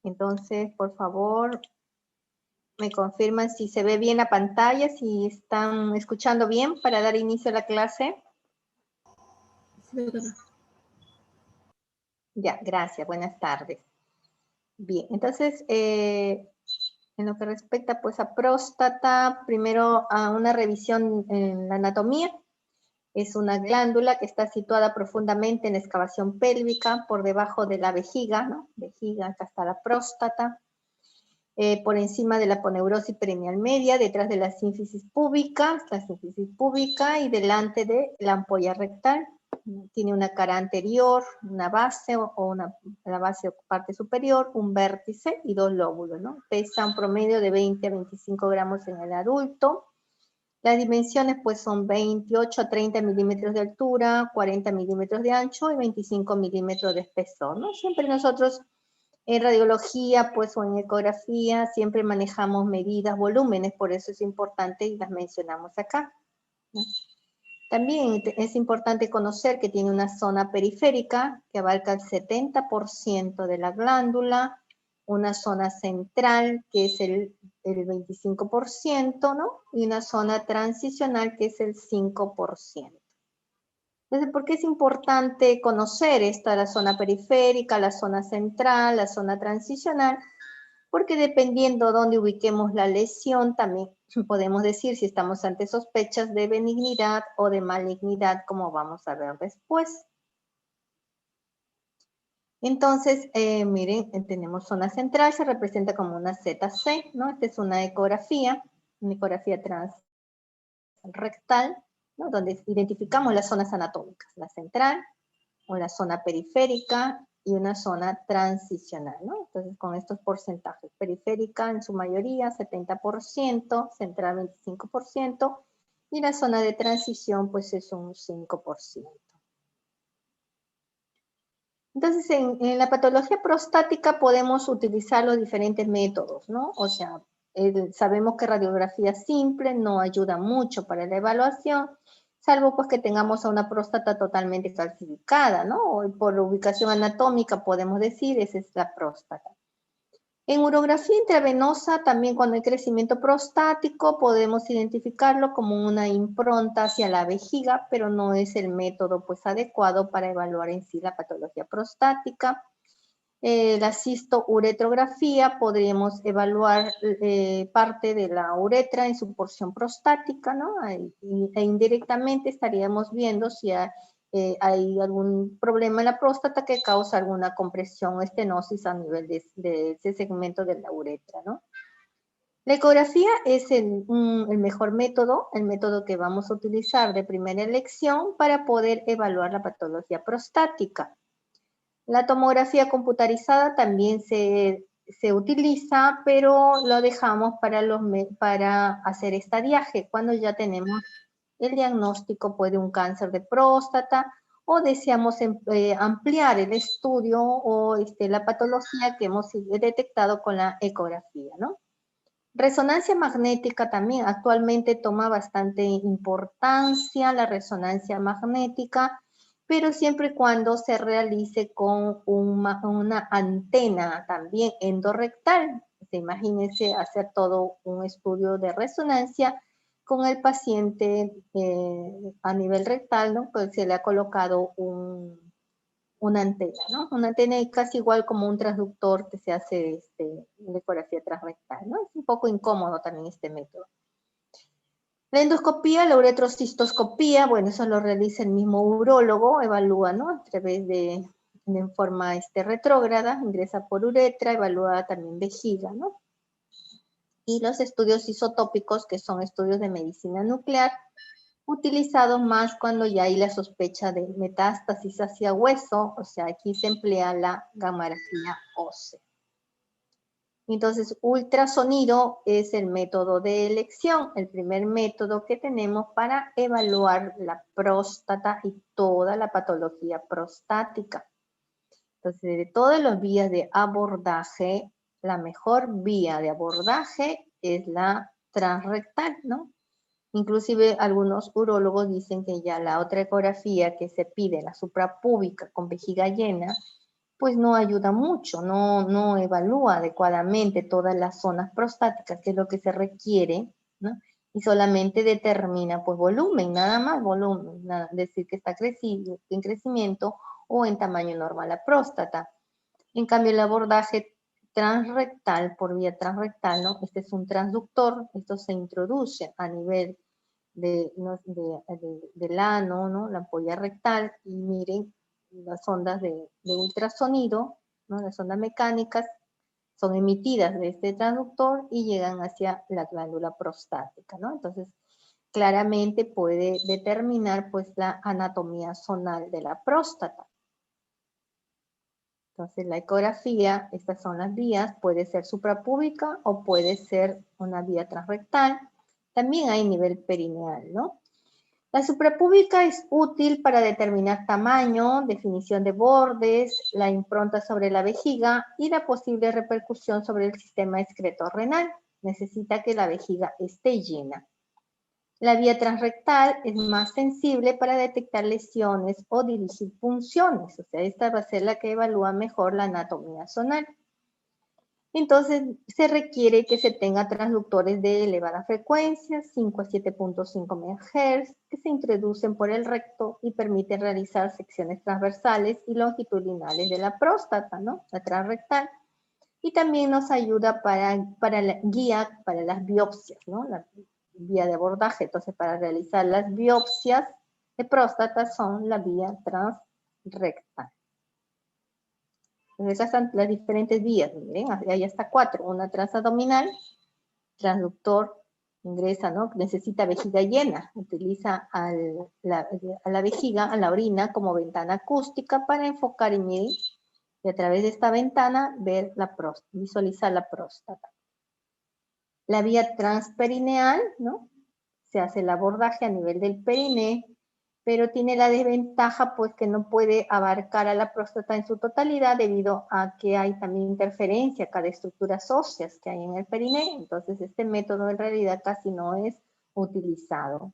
Entonces, por favor, me confirman si se ve bien la pantalla, si están escuchando bien para dar inicio a la clase. Ya, gracias, buenas tardes. Bien, entonces, en lo que respecta pues a próstata, primero a una revisión en la anatomía. Es una glándula que está situada profundamente en la excavación pélvica, por debajo de la vejiga, ¿no? Vejiga, acá está la próstata. Por encima de la aponeurosis perineal media, detrás de la sínfisis púbica, y delante de la ampolla rectal. Tiene una cara anterior, una base la base o parte superior, un vértice y dos lóbulos, ¿no? Pesa un promedio de 20 a 25 gramos en el adulto. Las dimensiones pues son 28 a 30 milímetros de altura, 40 milímetros de ancho y 25 milímetros de espesor, ¿no? Siempre nosotros en radiología pues o en ecografía siempre manejamos medidas, volúmenes, por eso es importante y las mencionamos acá, ¿no? También es importante conocer que tiene una zona periférica que abarca el 70% de la glándula, una zona central que es el 25%, ¿no? Y una zona transicional que es el 5%. Entonces, ¿por qué es importante conocer esta, la zona periférica, la zona central, la zona transicional? Porque dependiendo dónde ubiquemos la lesión, también podemos decir si estamos ante sospechas de benignidad o de malignidad, como vamos a ver después. Entonces, miren, tenemos zona central, se representa como una ZC, ¿no? Esta es una ecografía transrectal, ¿no? Donde identificamos las zonas anatómicas, la central o la zona periférica y una zona transicional, ¿no? Entonces, con estos porcentajes, periférica en su mayoría, 70%, central 25%, y la zona de transición, pues es un 5%. Entonces, en la patología prostática podemos utilizar los diferentes métodos, ¿no? O sea, sabemos que radiografía simple no ayuda mucho para la evaluación, salvo pues que tengamos a una próstata totalmente calcificada, ¿no? O por la ubicación anatómica podemos decir, esa es la próstata. En urografía intravenosa, también cuando hay crecimiento prostático, podemos identificarlo como una impronta hacia la vejiga, pero no es el método pues adecuado para evaluar en sí la patología prostática. La cistouretrografía, podríamos evaluar parte de la uretra en su porción prostática, ¿no? E indirectamente estaríamos viendo si hay algún problema en la próstata que causa alguna compresión o estenosis a nivel de ese segmento de la uretra, ¿no? La ecografía es el mejor método, el método que vamos a utilizar de primera elección para poder evaluar la patología prostática. La tomografía computarizada también se utiliza, pero lo dejamos para hacer estadiaje, cuando ya tenemos el diagnóstico pues, de un cáncer de próstata o deseamos ampliar el estudio o la patología que hemos detectado con la ecografía, ¿no? Resonancia magnética también actualmente toma bastante importancia la resonancia magnética, pero siempre y cuando se realice con una antena también endorrectal. Imagínense hacer todo un estudio de resonancia con el paciente a nivel rectal, ¿no? Pues se le ha colocado una antena, ¿no? Una antena es casi igual como un transductor que se hace en ecografía transrectal, ¿no? Es un poco incómodo también este método. La endoscopía, la uretrocistoscopía, bueno, eso lo realiza el mismo urólogo, evalúa, ¿no? A través en forma retrógrada, ingresa por uretra, evalúa también vejiga, ¿no? Y los estudios isotópicos, que son estudios de medicina nuclear, utilizados más cuando ya hay la sospecha de metástasis hacia hueso, o sea, aquí se emplea la gamografía ósea. Entonces, ultrasonido es el método de elección, el primer método que tenemos para evaluar la próstata y toda la patología prostática. Entonces, de todas las vías de abordaje, la mejor vía de abordaje es la transrectal, ¿no? Inclusive algunos urólogos dicen que ya la otra ecografía que se pide, la suprapúbica con vejiga llena, pues no ayuda mucho, no evalúa adecuadamente todas las zonas prostáticas, que es lo que se requiere, ¿no? Y solamente determina, pues, volumen, nada más volumen, decir que está crecido, en crecimiento o en tamaño normal la próstata. En cambio, el abordaje transrectal, por vía transrectal, ¿no? Este es un transductor, esto se introduce a nivel del ano, ¿no? La ampolla rectal, y miren, las ondas de ultrasonido, ¿no? Las ondas mecánicas son emitidas de este transductor y llegan hacia la glándula prostática, ¿no? Entonces, claramente puede determinar, pues, la anatomía zonal de la próstata. Entonces, la ecografía, estas son las vías, puede ser suprapúbica o puede ser una vía transrectal. También hay nivel perineal, ¿no? La suprapúbica es útil para determinar tamaño, definición de bordes, la impronta sobre la vejiga y la posible repercusión sobre el sistema excretorrenal. Necesita que la vejiga esté llena. La vía transrectal es más sensible para detectar lesiones o dirigir punciones. O sea, esta va a ser la que evalúa mejor la anatomía zonal. Entonces, se requiere que se tenga transductores de elevada frecuencia, 5 a 7.5 MHz, que se introducen por el recto y permiten realizar secciones transversales y longitudinales de la próstata, ¿no? La transrectal. Y también nos ayuda para la guía para las biopsias, ¿no? La vía de abordaje. Entonces, para realizar las biopsias de próstata son la vía transrectal. Entonces, esas son las diferentes vías, miren, hay hasta 4. Una transabdominal, transductor, ingresa, ¿no? Necesita vejiga llena, utiliza a la vejiga, a la orina, como ventana acústica para enfocar y medir, y a través de esta ventana ver la próstata, visualizar la próstata. La vía transperineal, ¿no? Se hace el abordaje a nivel del periné, pero tiene la desventaja, pues, que no puede abarcar a la próstata en su totalidad debido a que hay también interferencia acá de estructuras óseas que hay en el periné. Entonces, este método en realidad casi no es utilizado.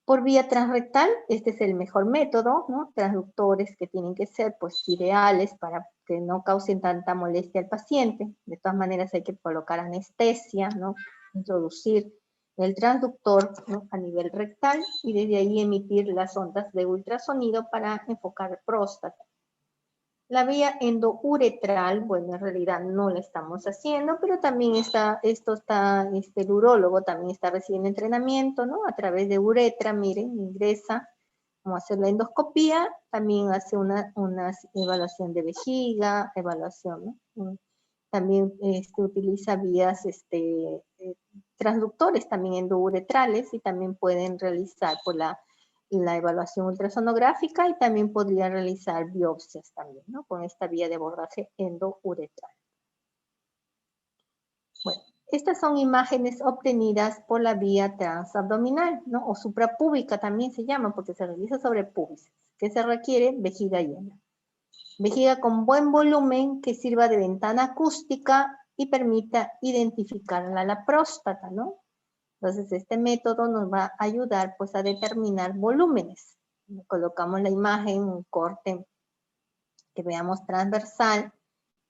Por vía transrectal, este es el mejor método, ¿no? Transductores que tienen que ser, pues, ideales para que no causen tanta molestia al paciente. De todas maneras, hay que colocar anestesia, ¿no? Introducir el transductor, ¿no? A nivel rectal y desde ahí emitir las ondas de ultrasonido para enfocar próstata. La vía endouretral, bueno, en realidad no la estamos haciendo, pero también el urólogo también está recibiendo entrenamiento, ¿no? A través de uretra, miren, ingresa, como hacer la endoscopía, también hace una evaluación de vejiga, evaluación, ¿no? También utiliza vías transductores también endouretrales y también pueden realizar por la evaluación ultrasonográfica y también podría realizar biopsias también, ¿no? Con esta vía de abordaje endouretral. Bueno, estas son imágenes obtenidas por la vía transabdominal, ¿no? O suprapúbica también se llama porque se realiza sobre pubis, que se requiere vejiga llena. Vejiga con buen volumen que sirva de ventana acústica y permita identificar a la próstata, ¿no? Entonces, este método nos va a ayudar, pues, a determinar volúmenes. Colocamos la imagen, un corte que veamos transversal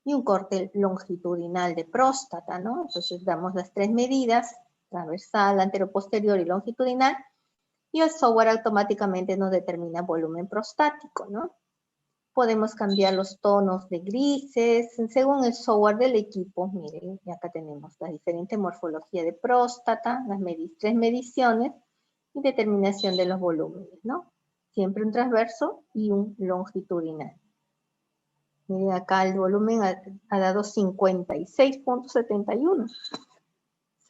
y un corte longitudinal de próstata, ¿no? Entonces, damos las 3 medidas, transversal, anteroposterior y longitudinal, y el software automáticamente nos determina volumen prostático, ¿no? Podemos cambiar los tonos de grises según el software del equipo. Miren, y acá tenemos la diferente morfología de próstata, las 3 mediciones y determinación de los volúmenes, ¿no? Siempre un transverso y un longitudinal. Miren, acá el volumen ha dado 56.71.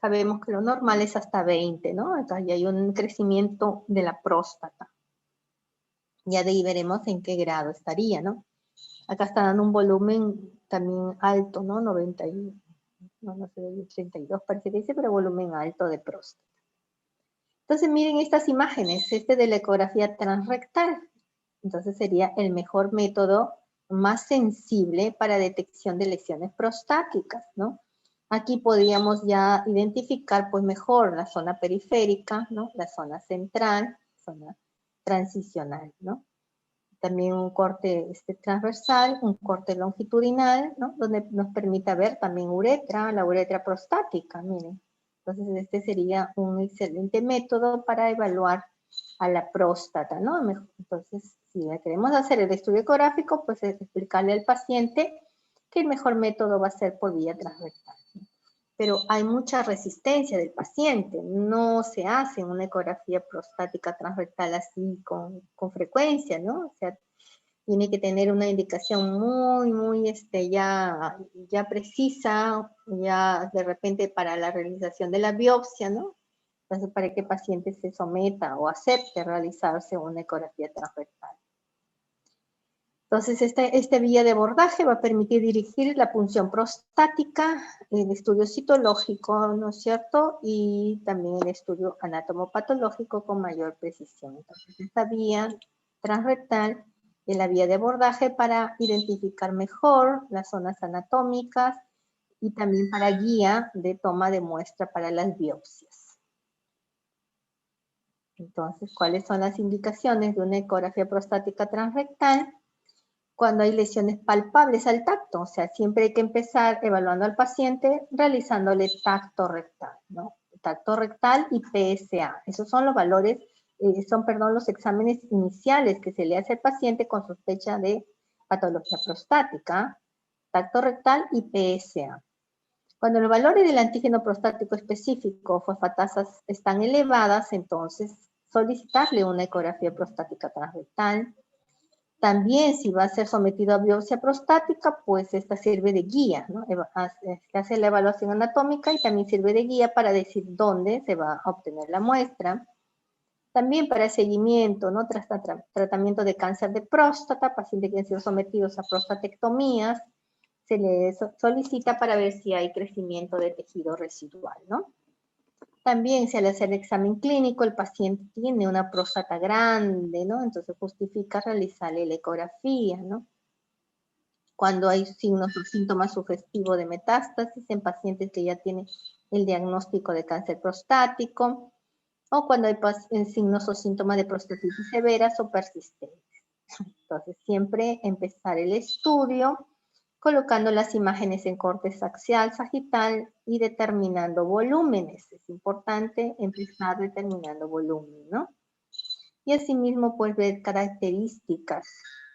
Sabemos que lo normal es hasta 20, ¿no? Acá ya hay un crecimiento de la próstata. Ya de ahí veremos en qué grado estaría, ¿no? Acá está dando un volumen también alto, ¿no? 91, no sé, 32 parece que dice, pero volumen alto de próstata. Entonces miren estas imágenes, de la ecografía transrectal. Entonces sería el mejor método, más sensible para detección de lesiones prostáticas, ¿no? Aquí podríamos ya identificar, pues, mejor la zona periférica, ¿no? La zona central, zona transicional, ¿no? también un corte transversal, un corte longitudinal, ¿no? Donde nos permita ver también uretra, la uretra prostática, miren. Entonces este sería un excelente método para evaluar a la próstata, ¿no? Entonces, si le queremos hacer el estudio ecográfico, pues es explicarle al paciente que el mejor método va a ser por vía transrectal. Pero hay mucha resistencia del paciente, no se hace una ecografía prostática transrectal así con frecuencia, ¿no? O sea, tiene que tener una indicación muy ya precisa, ya de repente para la realización de la biopsia, ¿no? Entonces, para que el paciente se someta o acepte realizarse una ecografía transrectal. Entonces, esta vía de abordaje va a permitir dirigir la punción prostática, el estudio citológico, ¿no es cierto? Y también el estudio anatomopatológico con mayor precisión. Entonces, esta vía transrectal es la vía de abordaje para identificar mejor las zonas anatómicas y también para guía de toma de muestra para las biopsias. Entonces, ¿cuáles son las indicaciones de una ecografía prostática transrectal? Cuando hay lesiones palpables al tacto, o sea, siempre hay que empezar evaluando al paciente realizándole tacto rectal, ¿no? Tacto rectal y PSA. Esos son los valores, los exámenes iniciales que se le hace al paciente con sospecha de patología prostática, tacto rectal y PSA. Cuando los valores del antígeno prostático específico, fosfatasas, están elevadas, entonces solicitarle una ecografía prostática transrectal. También si va a ser sometido a biopsia prostática, pues esta sirve de guía, ¿no? Se hace la evaluación anatómica y también sirve de guía para decir dónde se va a obtener la muestra. También para seguimiento, ¿no? Tras tratamiento de cáncer de próstata, pacientes que han sido sometidos a prostatectomías, se les solicita para ver si hay crecimiento de tejido residual, ¿no? También si al hacer el examen clínico el paciente tiene una próstata grande, ¿no? Entonces justifica realizarle la ecografía, ¿no? Cuando hay signos o síntomas sugestivos de metástasis en pacientes que ya tienen el diagnóstico de cáncer prostático, o cuando hay signos o síntomas de prostatitis severas o persistentes. Entonces siempre empezar el estudio colocando las imágenes en corte axial, sagital y determinando volúmenes. Es importante empezar determinando volumen, ¿no? Y asimismo, pues, ver características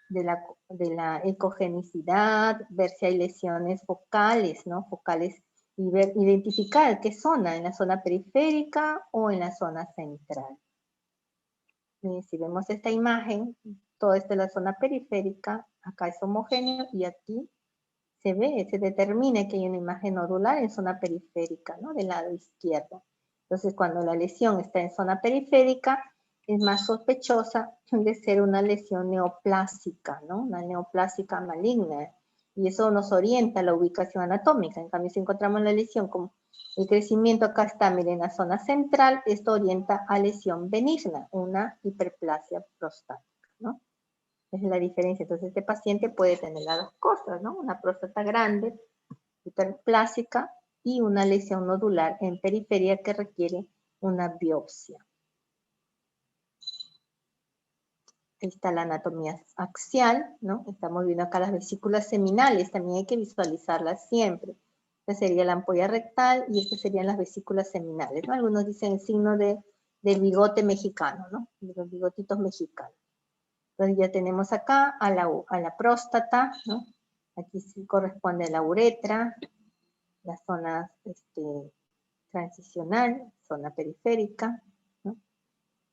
de la ecogenicidad, ver si hay lesiones focales, ¿no? Focales, y identificar qué zona, en la zona periférica o en la zona central. Si vemos esta imagen, toda esta es la zona periférica, acá es homogéneo y aquí se determina que hay una imagen nodular en zona periférica, ¿no? Del lado izquierdo. Entonces, cuando la lesión está en zona periférica, es más sospechosa de ser una lesión neoplásica, ¿no? Una neoplásica maligna. Y eso nos orienta a la ubicación anatómica. En cambio, si encontramos la lesión como el crecimiento acá está, miren, en la zona central, esto orienta a lesión benigna, una hiperplasia prostática, ¿no? Esa es la diferencia. Entonces, este paciente puede tener las dos cosas, ¿no? Una próstata grande, hiperplásica, y una lesión nodular en periferia que requiere una biopsia. Ahí está la anatomía axial, ¿no? Estamos viendo acá las vesículas seminales, también hay que visualizarlas siempre. Esta sería la ampolla rectal y estas serían las vesículas seminales, ¿no? Algunos dicen el signo del bigote mexicano, ¿no? De los bigotitos mexicanos. Entonces ya tenemos acá a la próstata, ¿no? Aquí sí corresponde a la uretra, la zona transicional, zona periférica, ¿no?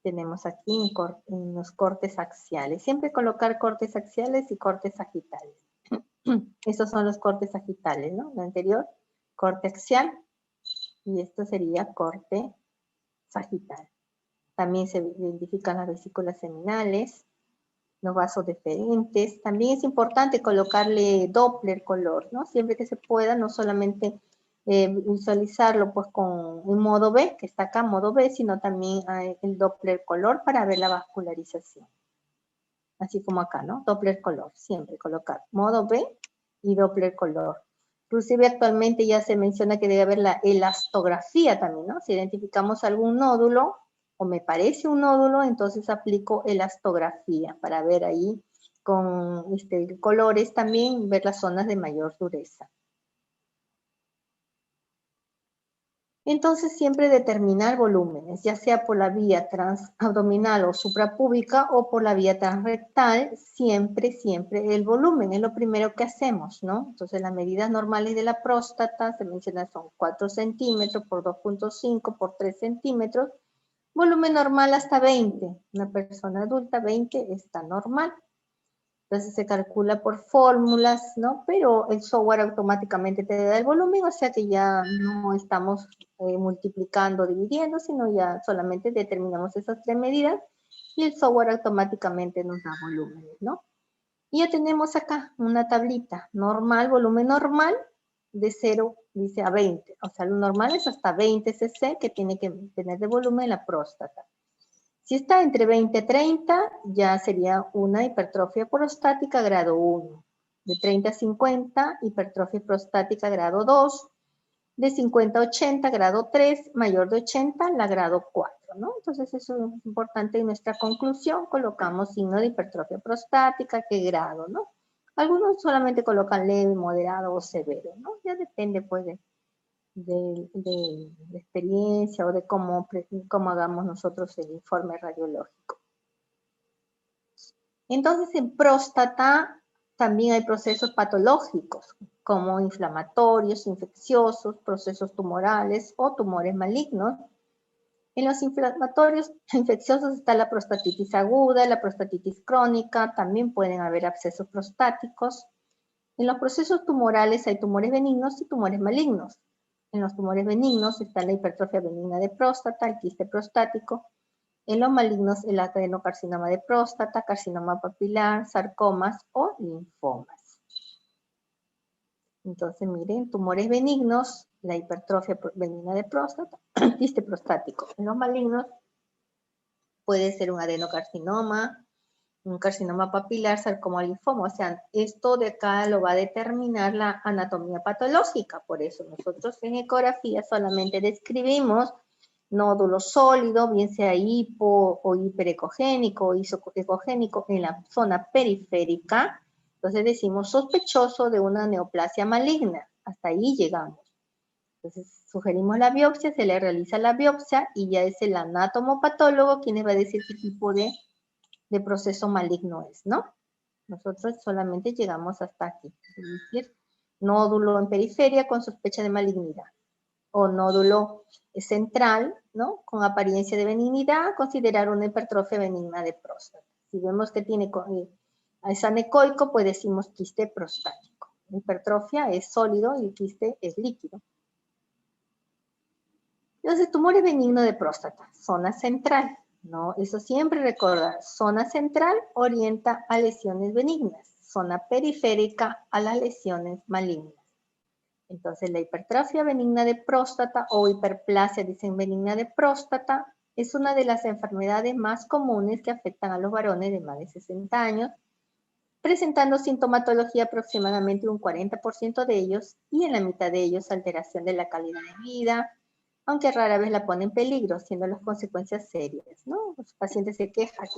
Tenemos aquí en los cortes axiales. Siempre colocar cortes axiales y cortes sagitales. Estos son los cortes sagitales, ¿no? Lo anterior, corte axial, y esto sería corte sagital. También se identifican las vesículas seminales, los vasos deferentes. También es importante colocarle Doppler color, ¿no? Siempre que se pueda, no solamente visualizarlo pues en modo B, que está acá, modo B, sino también el Doppler color para ver la vascularización. Así como acá, ¿no? Doppler color, siempre colocar modo B y Doppler color. Inclusive actualmente ya se menciona que debe haber la elastografía también, ¿no? Si identificamos algún nódulo, o me parece un nódulo, entonces aplico elastografía para ver ahí colores también, ver las zonas de mayor dureza. Entonces siempre determinar volúmenes, ya sea por la vía transabdominal o suprapúbica o por la vía transrectal, siempre el volumen es lo primero que hacemos, ¿no? Entonces las medidas normales de la próstata, se menciona, son 4 centímetros por 2.5 por 3 centímetros, volumen normal hasta 20, una persona adulta 20 está normal. Entonces se calcula por fórmulas, ¿no? Pero el software automáticamente te da el volumen, o sea que ya no estamos multiplicando, dividiendo, sino ya solamente determinamos esas 3 medidas y el software automáticamente nos da volúmenes, ¿no? Y ya tenemos acá una tablita, normal, volumen normal, de 0, dice a 20. O sea, lo normal es hasta 20 cc que tiene que tener de volumen la próstata. Si está entre 20 y 30, ya sería una hipertrofia prostática grado 1. De 30 a 50, hipertrofia prostática grado 2. De 50 a 80, grado 3. Mayor de 80, la grado 4, ¿no? Entonces eso es importante en nuestra conclusión. Colocamos signo de hipertrofia prostática, qué grado, ¿no? Algunos solamente colocan leve, moderado o severo, ¿no? Ya depende, pues, de experiencia o de cómo hagamos nosotros el informe radiológico. Entonces, en próstata también hay procesos patológicos, como inflamatorios, infecciosos, procesos tumorales o tumores malignos. En los inflamatorios infecciosos está la prostatitis aguda, la prostatitis crónica, también pueden haber abscesos prostáticos. En los procesos tumorales hay tumores benignos y tumores malignos. En los tumores benignos está la hipertrofia benigna de próstata, el quiste prostático. En los malignos, el adenocarcinoma de próstata, carcinoma papilar, sarcomas o linfomas. Entonces, miren, tumores benignos, la hipertrofia benigna de próstata, quiste prostático. En los malignos puede ser un adenocarcinoma, un carcinoma papilar, sarcoma o linfoma. O sea, esto de acá lo va a determinar la anatomía patológica. Por eso nosotros en ecografía solamente describimos nódulo sólido, bien sea hipo o hiperecogénico o isoecogénico en la zona periférica. Entonces decimos sospechoso de una neoplasia maligna. Hasta ahí llegamos. Entonces sugerimos la biopsia, se le realiza la biopsia y ya es el anatomopatólogo quien va a decir qué tipo de proceso maligno es, ¿no? Nosotros solamente llegamos hasta aquí. Es decir, nódulo en periferia con sospecha de malignidad. O nódulo central, ¿no? Con apariencia de benignidad, considerar una hipertrofia benigna de próstata. Si vemos que tiene es anecoico, pues decimos quiste prostático. La hipertrofia es sólido y el quiste es líquido. Entonces, tumores benignos de próstata, zona central, ¿no? Eso siempre recordar, zona central orienta a lesiones benignas, zona periférica a las lesiones malignas. Entonces, la hipertrofia benigna de próstata o hiperplasia, dicen benigna de próstata, es una de las enfermedades más comunes que afectan a los varones de más de 60 años, presentando sintomatología aproximadamente un 40% de ellos y en la mitad de ellos alteración de la calidad de vida, aunque rara vez la pone en peligro, siendo las consecuencias serias, ¿no? Los pacientes se quejan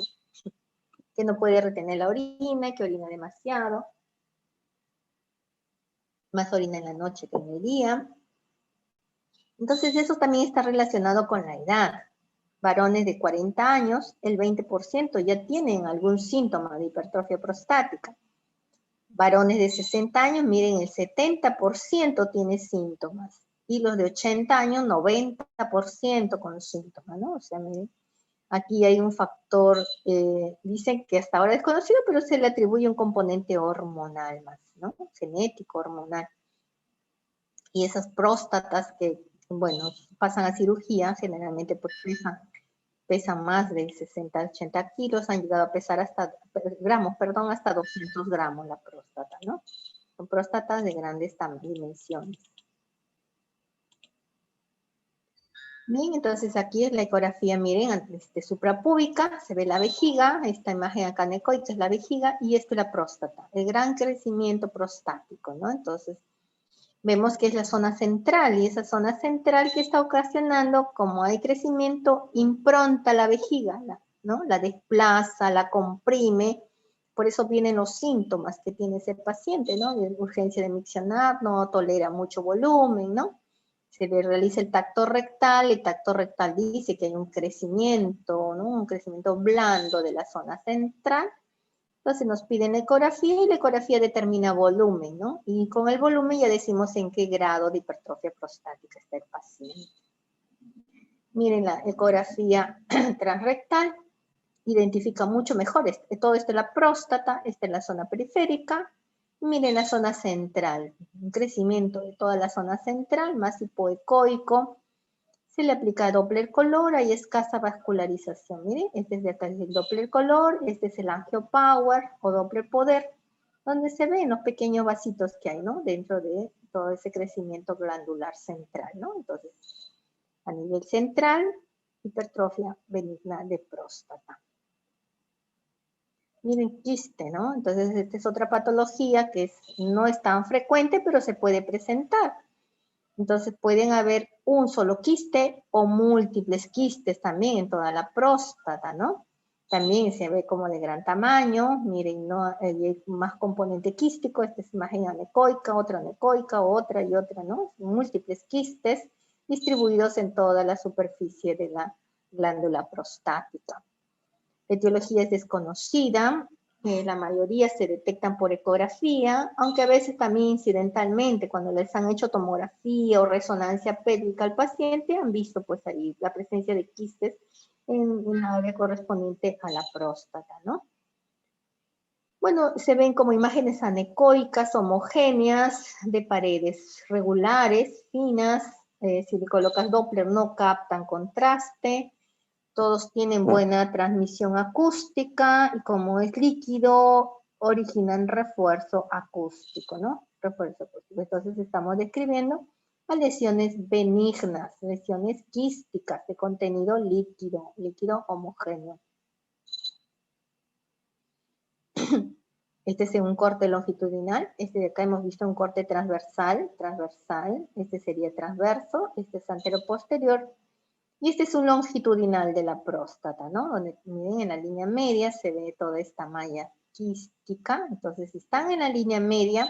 que no puede retener la orina, que orina demasiado, más orina en la noche que en el día. Entonces eso también está relacionado con la edad. Varones de 40 años, el 20% ya tienen algún síntoma de hipertrofia prostática. Varones de 60 años, miren, el 70% tiene síntomas. Y los de 80 años, 90% con síntomas, ¿no? O sea, miren, aquí hay un factor, dicen que hasta ahora es desconocido, pero se le atribuye un componente hormonal más, ¿no? Genético, hormonal. Y esas próstatas que, bueno, pasan a cirugía, generalmente pues pesan más de 60, 80 kilos, han llegado a pesar hasta, hasta 200 gramos la próstata, ¿no? Son próstatas de grandes dimensiones. Bien, entonces aquí es la ecografía, miren, suprapúbica, se ve la vejiga, esta imagen acá anecoica es la vejiga, y esto es la próstata, el gran crecimiento prostático, ¿no? Entonces, vemos que es la zona central, y esa zona central que está ocasionando, como hay crecimiento, impronta la vejiga, ¿no? La desplaza, la comprime, Por eso vienen los síntomas que tiene ese paciente, ¿no? De urgencia de miccionar, no tolera mucho volumen, ¿no? Se le realiza el tacto rectal dice que hay un crecimiento, ¿no? Un crecimiento blando de la zona central. Entonces nos piden la ecografía y la ecografía determina volumen, ¿no? Y con el volumen ya decimos en qué grado de hipertrofia prostática está el paciente. Miren la ecografía transrectal, identifica mucho mejor. Todo esto es la próstata, esta es la zona periférica. Miren la zona central, un crecimiento de toda la zona central, más hipoecoico. Se le aplica Doppler color, hay escasa vascularización. Miren, este es de acá el Doppler color, este es el angiopower o Doppler poder, donde se ven los pequeños vasitos que hay, ¿no? Dentro de todo ese crecimiento glandular central, ¿no? Entonces, a nivel central, hipertrofia benigna de próstata. Miren, quiste, ¿no? Entonces, esta es otra patología que no es tan frecuente, pero se puede presentar. Entonces, pueden haber un solo quiste o múltiples quistes también en toda la próstata, ¿no? También se ve como de gran tamaño. Miren, ¿no? Hay más componente quístico. Esta es imagen anecoica, otra, otra y otra, ¿no? Múltiples quistes distribuidos en toda la superficie de la glándula prostática. La etiología es desconocida, la mayoría se detectan por ecografía, aunque a veces también incidentalmente, cuando les han hecho tomografía o resonancia pélvica al paciente, han visto pues ahí la presencia de quistes en una área correspondiente a la próstata, ¿no? Bueno, se ven como imágenes anecoicas, homogéneas, de paredes regulares, finas. Si le colocas Doppler no captan contraste. Todos tienen buena transmisión acústica y como es líquido, originan refuerzo acústico, ¿no? Refuerzo acústico. Entonces estamos describiendo a lesiones benignas, lesiones quísticas de contenido líquido, líquido homogéneo. Este es un corte longitudinal, este de acá hemos visto un corte transversal, este sería transverso, este es anteroposterior, y este es un longitudinal de la próstata, ¿no? Donde, miren, en la línea media se ve toda esta malla quística. Entonces, si están en la línea media,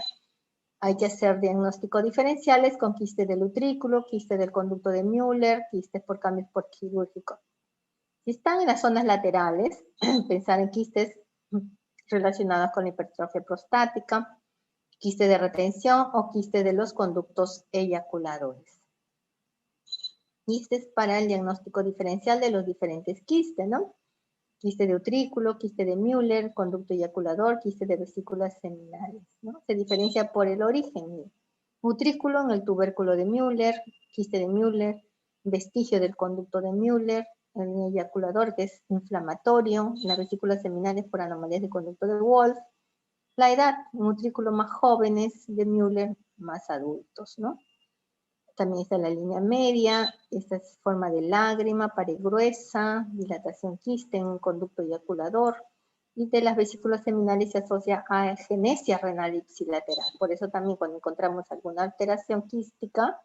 hay que hacer diagnósticos diferenciales con quiste del utrículo, quiste del conducto de Müller, quistes por cambios por quirúrgico. Si están en las zonas laterales, pensar en quistes relacionados con la hipertrofia prostática, quiste de retención o quiste de los conductos eyaculadores. Quistes para el diagnóstico diferencial de los diferentes quistes, ¿no? Quiste de utrículo, quiste de Müller, conducto eyaculador, quiste de vesículas seminales, ¿no? Se diferencia por el origen. Utrículo en el tubérculo de Müller, quiste de Müller, vestigio del conducto de Müller, el eyaculador que es inflamatorio, las vesículas seminales por anomalías de conducto de Wolff, la edad, un utrículo más jóvenes de Müller, más adultos, ¿no? También está la línea media, esta es forma de lágrima, pared gruesa, dilatación quiste en un conducto eyaculador, y de las vesículas seminales se asocia a agenesia renal ipsilateral. Por eso también cuando encontramos alguna alteración quística,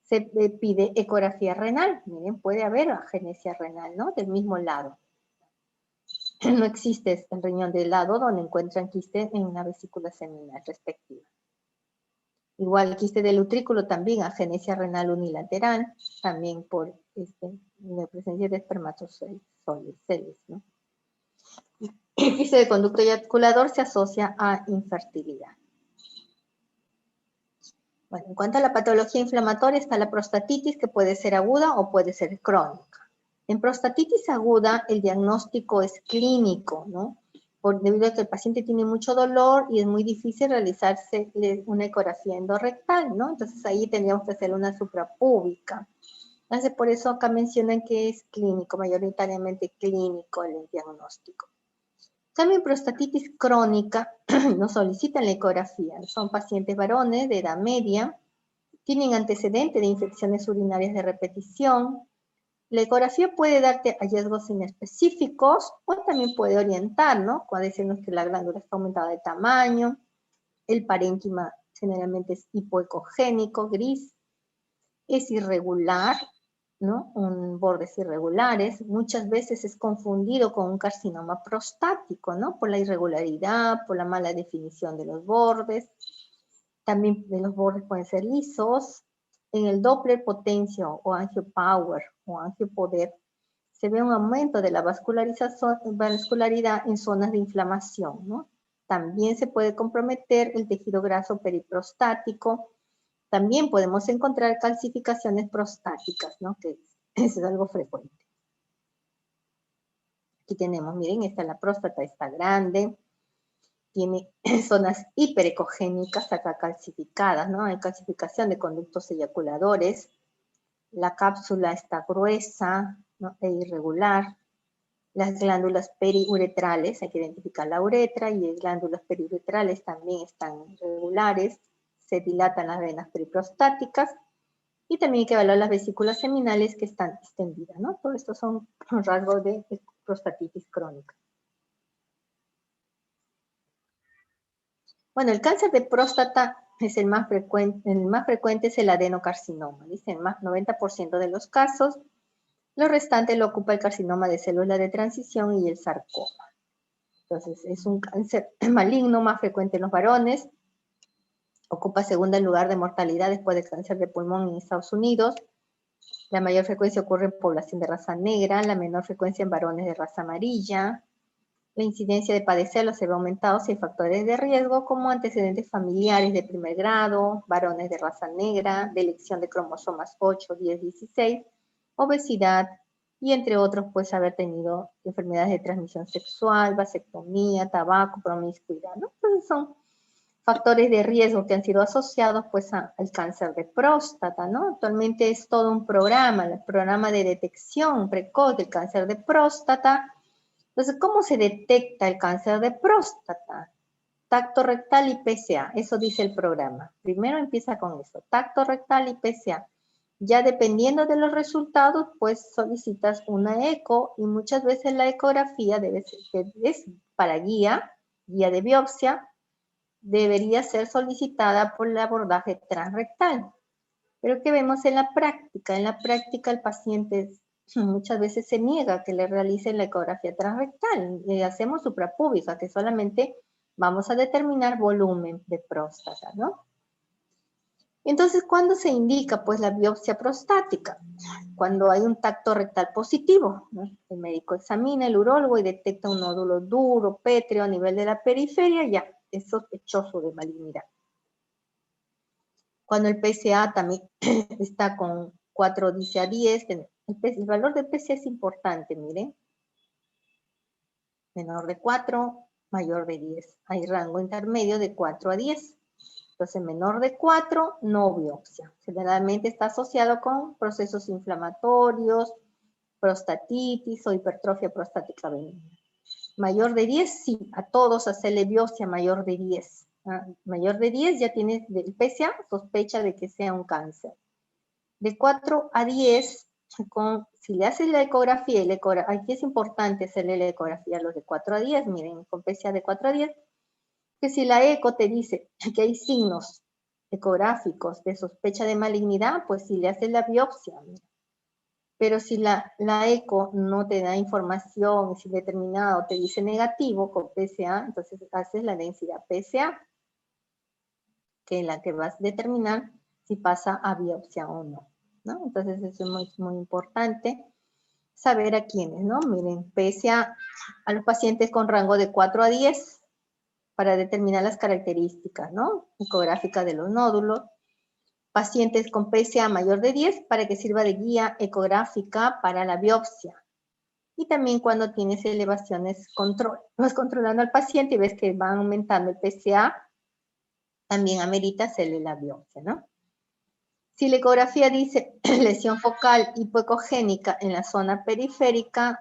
se pide ecografía renal. Miren, puede haber agenesia renal, ¿no? Del mismo lado. No existe el riñón del lado donde encuentran quiste en una vesícula seminal respectiva. Igual quiste del utrículo también, agenesia renal unilateral, también por la presencia de espermatozoides, ¿no? El quiste de conducto eyaculador se asocia a infertilidad. Bueno, en cuanto a la patología inflamatoria está la prostatitis, que puede ser aguda o puede ser crónica. En prostatitis aguda el diagnóstico es clínico, ¿no? Debido a que el paciente tiene mucho dolor y es muy difícil realizarse una ecografía endorrectal, ¿no? Entonces ahí tendríamos que hacer una suprapúbica. Entonces por eso acá mencionan que es clínico, mayoritariamente clínico el diagnóstico. También prostatitis crónica no solicitan la ecografía. Son pacientes varones de edad media, tienen antecedente de infecciones urinarias de repetición. La ecografía puede darte hallazgos inespecíficos o también puede orientar, ¿no? Puede decirnos que la glándula está aumentada de tamaño, el parénquima generalmente es hipoecogénico, gris, es irregular, ¿no? Bordes irregulares. Muchas veces es confundido con un carcinoma prostático, ¿no? Por la irregularidad, por la mala definición de los bordes. También los bordes pueden ser lisos. En el Doppler potencio o angiopower o angiopoder se ve un aumento de la vascularidad en zonas de inflamación, ¿no? También se puede comprometer el tejido graso periprostático. También podemos encontrar calcificaciones prostáticas, ¿no? Que eso es algo frecuente. Aquí tenemos, miren, la próstata está grande, tiene zonas hiperecogénicas acá calcificadas, ¿no? Hay calcificación de conductos eyaculadores, la cápsula está gruesa, ¿no? E irregular, las glándulas periuretrales, hay que identificar la uretra, y las glándulas periuretrales también están irregulares, se dilatan las venas periprostáticas, y también hay que evaluar las vesículas seminales que están extendidas, ¿no? Todo esto son rasgos de prostatitis crónica. Bueno, el cáncer de próstata es el más frecuente es el adenocarcinoma, dice, en más 90% de los casos. Lo restante lo ocupa el carcinoma de célula de transición y el sarcoma. Entonces, es un cáncer maligno más frecuente en los varones. Ocupa segundo lugar de mortalidad después del cáncer de pulmón en Estados Unidos. La mayor frecuencia ocurre en población de raza negra, la menor frecuencia en varones de raza amarilla. La incidencia de padecerlo se ve aumentado si hay factores de riesgo como antecedentes familiares de primer grado, varones de raza negra, de elección de cromosomas 8, 10, 16, obesidad, y entre otros, pues haber tenido enfermedades de transmisión sexual, vasectomía, tabaco, promiscuidad, ¿no? Entonces son factores de riesgo que han sido asociados pues al cáncer de próstata, ¿no? Actualmente es todo un programa, el programa de detección precoz del cáncer de próstata. Entonces, ¿cómo se detecta el cáncer de próstata? Tacto rectal y PSA, eso dice el programa. Primero empieza con eso, tacto rectal y PSA. Ya dependiendo de los resultados, pues solicitas una eco, y muchas veces la ecografía debe ser, es para guía de biopsia, debería ser solicitada por el abordaje transrectal. Pero ¿qué vemos en la práctica? En la práctica el paciente muchas veces se niega a que le realicen la ecografía transrectal. Le hacemos suprapúbica, que solamente vamos a determinar volumen de próstata, ¿no? Entonces, ¿cuándo se indica? Pues la biopsia prostática, cuando hay un tacto rectal positivo, ¿no? El médico examina, el urólogo, y detecta un nódulo duro, pétreo a nivel de la periferia, ya, es sospechoso de malignidad. Cuando el PSA también está con 4 dice a 10, el valor de PSA es importante, miren. Menor de 4, mayor de 10. Hay rango intermedio de 4 a 10. Entonces, menor de 4, no biopsia. Generalmente está asociado con procesos inflamatorios, prostatitis o hipertrofia prostática benigna. Mayor de 10, sí, a todos hacerle biopsia mayor de 10. Mayor de 10 ya tienes el PSA, sospecha de que sea un cáncer. De 4 a 10, si le haces la ecografía, aquí es importante hacerle la ecografía a los de 4 a 10, miren, con PSA de 4 a 10, que si la eco te dice que hay signos ecográficos de sospecha de malignidad, pues si le haces la biopsia, mira. Pero si la eco no te da información, si determinado te dice negativo con PSA, entonces haces la densidad PSA, que es la que vas a determinar si pasa a biopsia o no, ¿no? Entonces eso es muy, muy importante saber a quiénes, ¿no? Miren, PSA a los pacientes con rango de 4 a 10 para determinar las características, ¿no? Ecográficas de los nódulos. Pacientes con PSA mayor de 10 para que sirva de guía ecográfica para la biopsia. Y también cuando tienes elevaciones, vas controlando al paciente y ves que va aumentando el PSA, también amerita hacerle la biopsia, ¿no? Si la ecografía dice lesión focal hipoecogénica en la zona periférica,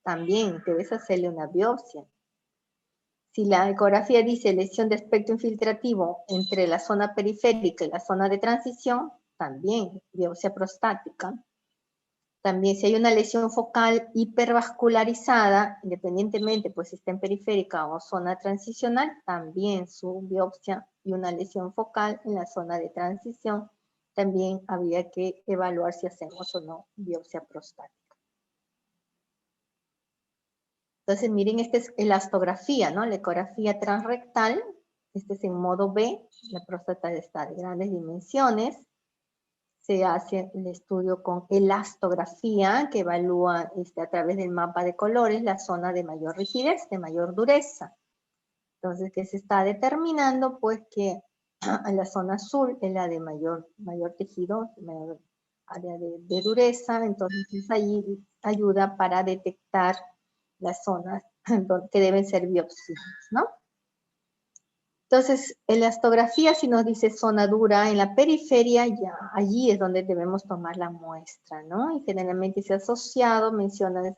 también debes hacerle una biopsia. Si la ecografía dice lesión de espectro infiltrativo entre la zona periférica y la zona de transición, también biopsia prostática. También si hay una lesión focal hipervascularizada, independientemente pues si está en periférica o zona transicional, también su biopsia, y una lesión focal en la zona de transición también habría que evaluar si hacemos o no biopsia prostática. Entonces, miren, esta es elastografía, ¿no? La ecografía transrectal. Este es en modo B. La próstata está de grandes dimensiones. Se hace el estudio con elastografía, que evalúa a través del mapa de colores la zona de mayor rigidez, de mayor dureza. Entonces, ¿qué se está determinando? Pues que la zona azul es la de mayor tejido, mayor área de dureza. Entonces, ahí ayuda para detectar las zonas que deben ser biopsiadas, ¿no? Entonces, elastografía, si nos dice zona dura en la periferia, ya allí es donde debemos tomar la muestra, ¿no? Y generalmente se ha asociado, menciona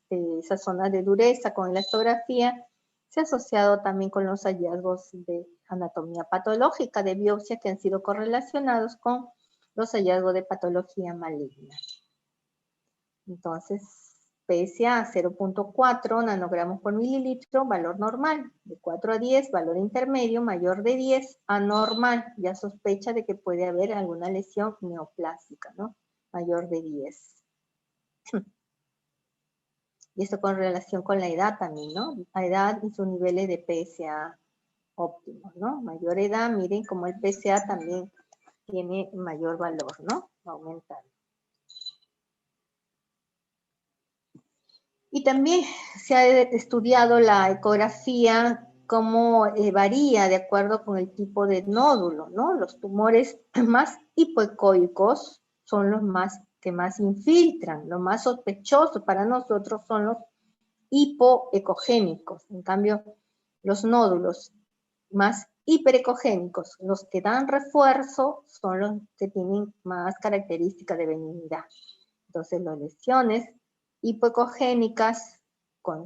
esa zona de dureza con elastografía, se ha asociado también con los hallazgos de anatomía patológica de biopsia que han sido correlacionados con los hallazgos de patología maligna. Entonces, PSA 0.4 nanogramos por mililitro, valor normal. De 4 a 10, valor intermedio, mayor de 10, anormal. Ya sospecha de que puede haber alguna lesión neoplásica, ¿no? Mayor de 10. Y esto con relación con la edad también, ¿no? La edad y sus niveles de PSA óptimos, ¿no? Mayor edad, miren cómo el PSA también tiene mayor valor, ¿no? Aumentando. Y también se ha estudiado la ecografía, cómo varía de acuerdo con el tipo de nódulo, ¿no? Los tumores más hipoecoicos son los que más infiltran, lo más sospechoso para nosotros son los hipoecogénicos. En cambio, los nódulos más hiperecogénicos, los que dan refuerzo, son los que tienen más características de benignidad. Entonces, las lesiones hipoecogénicas con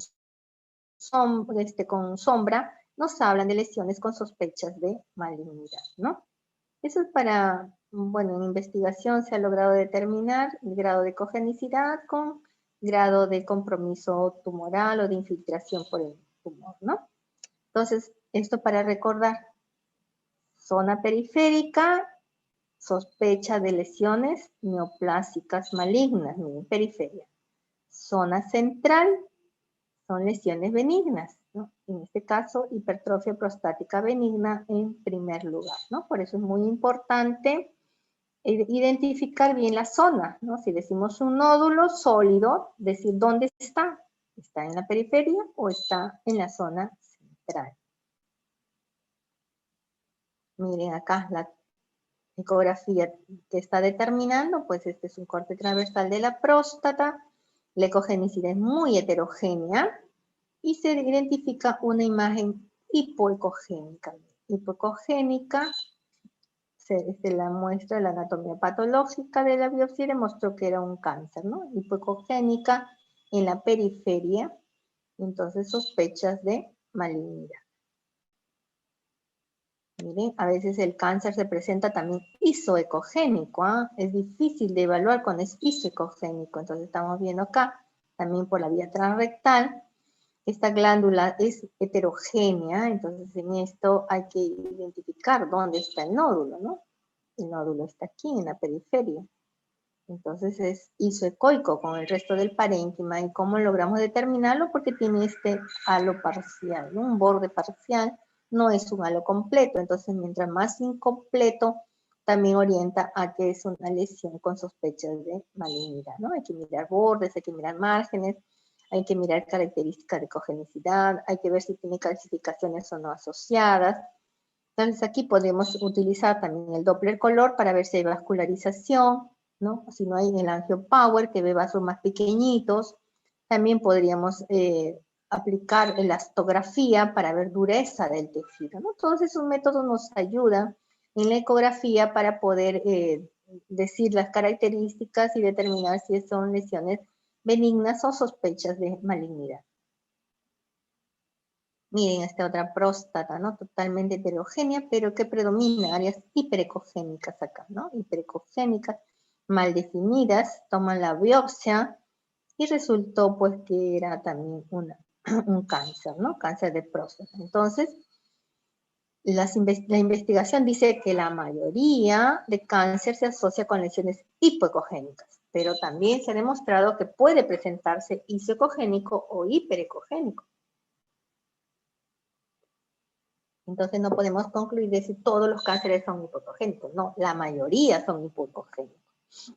sombra nos hablan de lesiones con sospechas de malignidad, ¿no? Eso es para, bueno, en investigación se ha logrado determinar el grado de ecogenicidad con grado de compromiso tumoral o de infiltración por el tumor, ¿no? Entonces, esto para recordar, zona periférica, sospecha de lesiones neoplásicas malignas, en periferia. Zona central, son lesiones benignas, ¿no? En este caso, hipertrofia prostática benigna en primer lugar, ¿no? Por eso es muy importante identificar bien la zona, ¿no? Si decimos un nódulo sólido, decir dónde está. ¿Está en la periferia o está en la zona central? Miren acá la ecografía que está determinando, pues este es un corte transversal de la próstata, la ecogenicidad es muy heterogénea y se identifica una imagen hipoecogénica. Hipoecogénica, se la muestra la anatomía patológica de la biopsia y demostró que era un cáncer, ¿no? Hipoecogénica en la periferia, entonces sospechas de malignidad. Miren, a veces el cáncer se presenta también isoecogénico, ¿eh? Es difícil de evaluar cuando es isoecogénico, entonces estamos viendo acá, también por la vía transrectal, esta glándula es heterogénea, entonces en esto hay que identificar dónde está el nódulo, ¿no? El nódulo está aquí, en la periferia. Entonces es isoecoico con el resto del parénquima. ¿Y cómo logramos determinarlo? Porque tiene este halo parcial, ¿no? Un borde parcial, no es un halo completo. Entonces, mientras más incompleto, también orienta a que es una lesión con sospechas de malignidad, ¿no? Hay que mirar bordes, hay que mirar márgenes, hay que mirar características de cogenicidad, hay que ver si tiene calcificaciones o no asociadas. Entonces aquí podemos utilizar también el Doppler color para ver si hay vascularización, ¿no? Si no hay en el angiopower, que ve vasos más pequeñitos. También podríamos aplicar elastografía para ver dureza del tejido, ¿no? Todos esos métodos nos ayudan en la ecografía para poder decir las características y determinar si son lesiones benignas o sospechas de malignidad. Miren esta otra próstata, ¿no? Totalmente heterogénea, pero que predomina áreas hiperecogénicas acá, ¿no? Hiperecogénicas, mal definidas, toman la biopsia y resultó pues que era también un cáncer, ¿no? Cáncer de próstata. Entonces, la investigación dice que la mayoría de cáncer se asocia con lesiones hipoecogénicas, pero también se ha demostrado que puede presentarse isocogénico o hiperecogénico. Entonces no podemos concluir de si todos los cánceres son hipoecogénicos, no, la mayoría son hipoecogénicos.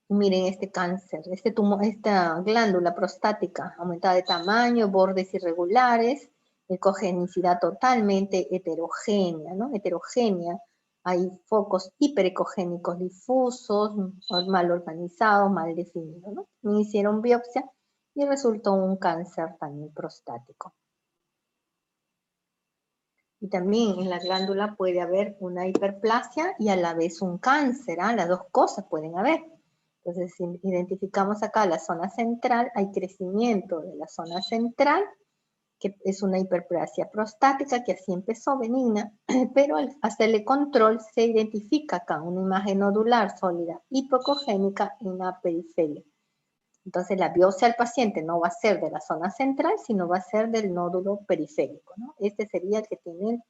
Miren este cáncer, este tumor, esta glándula prostática aumentada de tamaño, bordes irregulares, ecogenicidad totalmente heterogénea, ¿no? Heterogénea. Hay focos hiperecogénicos difusos, mal organizados, mal definidos, ¿no? Me hicieron biopsia y resultó un cáncer también prostático. Y también en la glándula puede haber una hiperplasia y a la vez un cáncer, ¿ah? Las dos cosas pueden haber. Entonces, si identificamos acá la zona central, hay crecimiento de la zona central, que es una hiperplasia prostática, que así empezó benigna, pero al hacerle control se identifica acá una imagen nodular sólida hipocogénica en la periferia. Entonces, la biopsia al paciente no va a ser de la zona central, sino va a ser del nódulo periférico, ¿no? Este sería el que tiene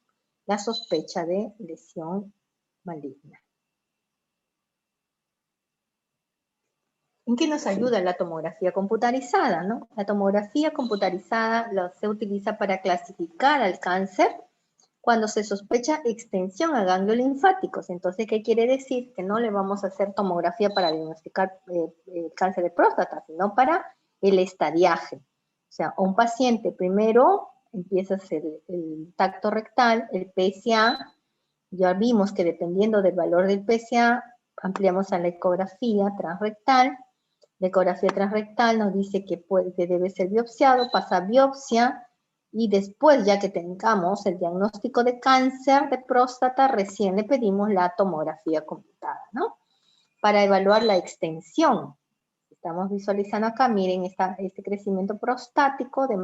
la sospecha de lesión maligna. ¿En qué nos ayuda la tomografía computarizada, no? La tomografía computarizada se utiliza para clasificar al cáncer cuando se sospecha extensión a ganglios linfáticos. Entonces, ¿qué quiere decir? Que no le vamos a hacer tomografía para diagnosticar cáncer de próstata, sino para el estadiaje. O sea, un paciente primero empieza a hacer el tacto rectal, el PSA. Ya vimos que dependiendo del valor del PSA, ampliamos a la ecografía transrectal. La ecografía transrectal nos dice que debe ser biopsiado, pasa biopsia, y después, ya que tengamos el diagnóstico de cáncer de próstata, recién le pedimos la tomografía computada, ¿no? Para evaluar la extensión. Estamos visualizando acá, miren este crecimiento prostático de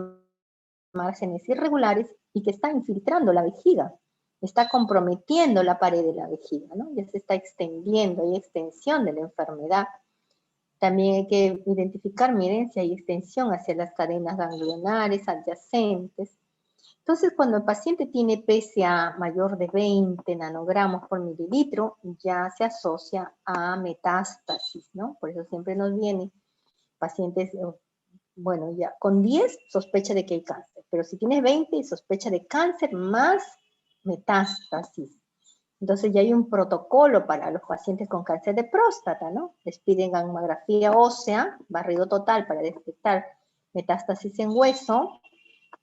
márgenes irregulares y que está infiltrando la vejiga. Está comprometiendo la pared de la vejiga, ¿no? Ya se está extendiendo, hay extensión de la enfermedad. También hay que identificar, miren, si hay extensión hacia las cadenas ganglionares adyacentes. Entonces, cuando el paciente tiene PSA mayor de 20 nanogramos por mililitro, ya se asocia a metástasis, ¿no? Por eso siempre nos vienen pacientes, bueno, ya con 10 sospecha de que hay cáncer, pero si tienes 20 sospecha de cáncer más metástasis. Entonces ya hay un protocolo para los pacientes con cáncer de próstata, ¿no? Les piden mamografía ósea, barrido total para detectar metástasis en hueso,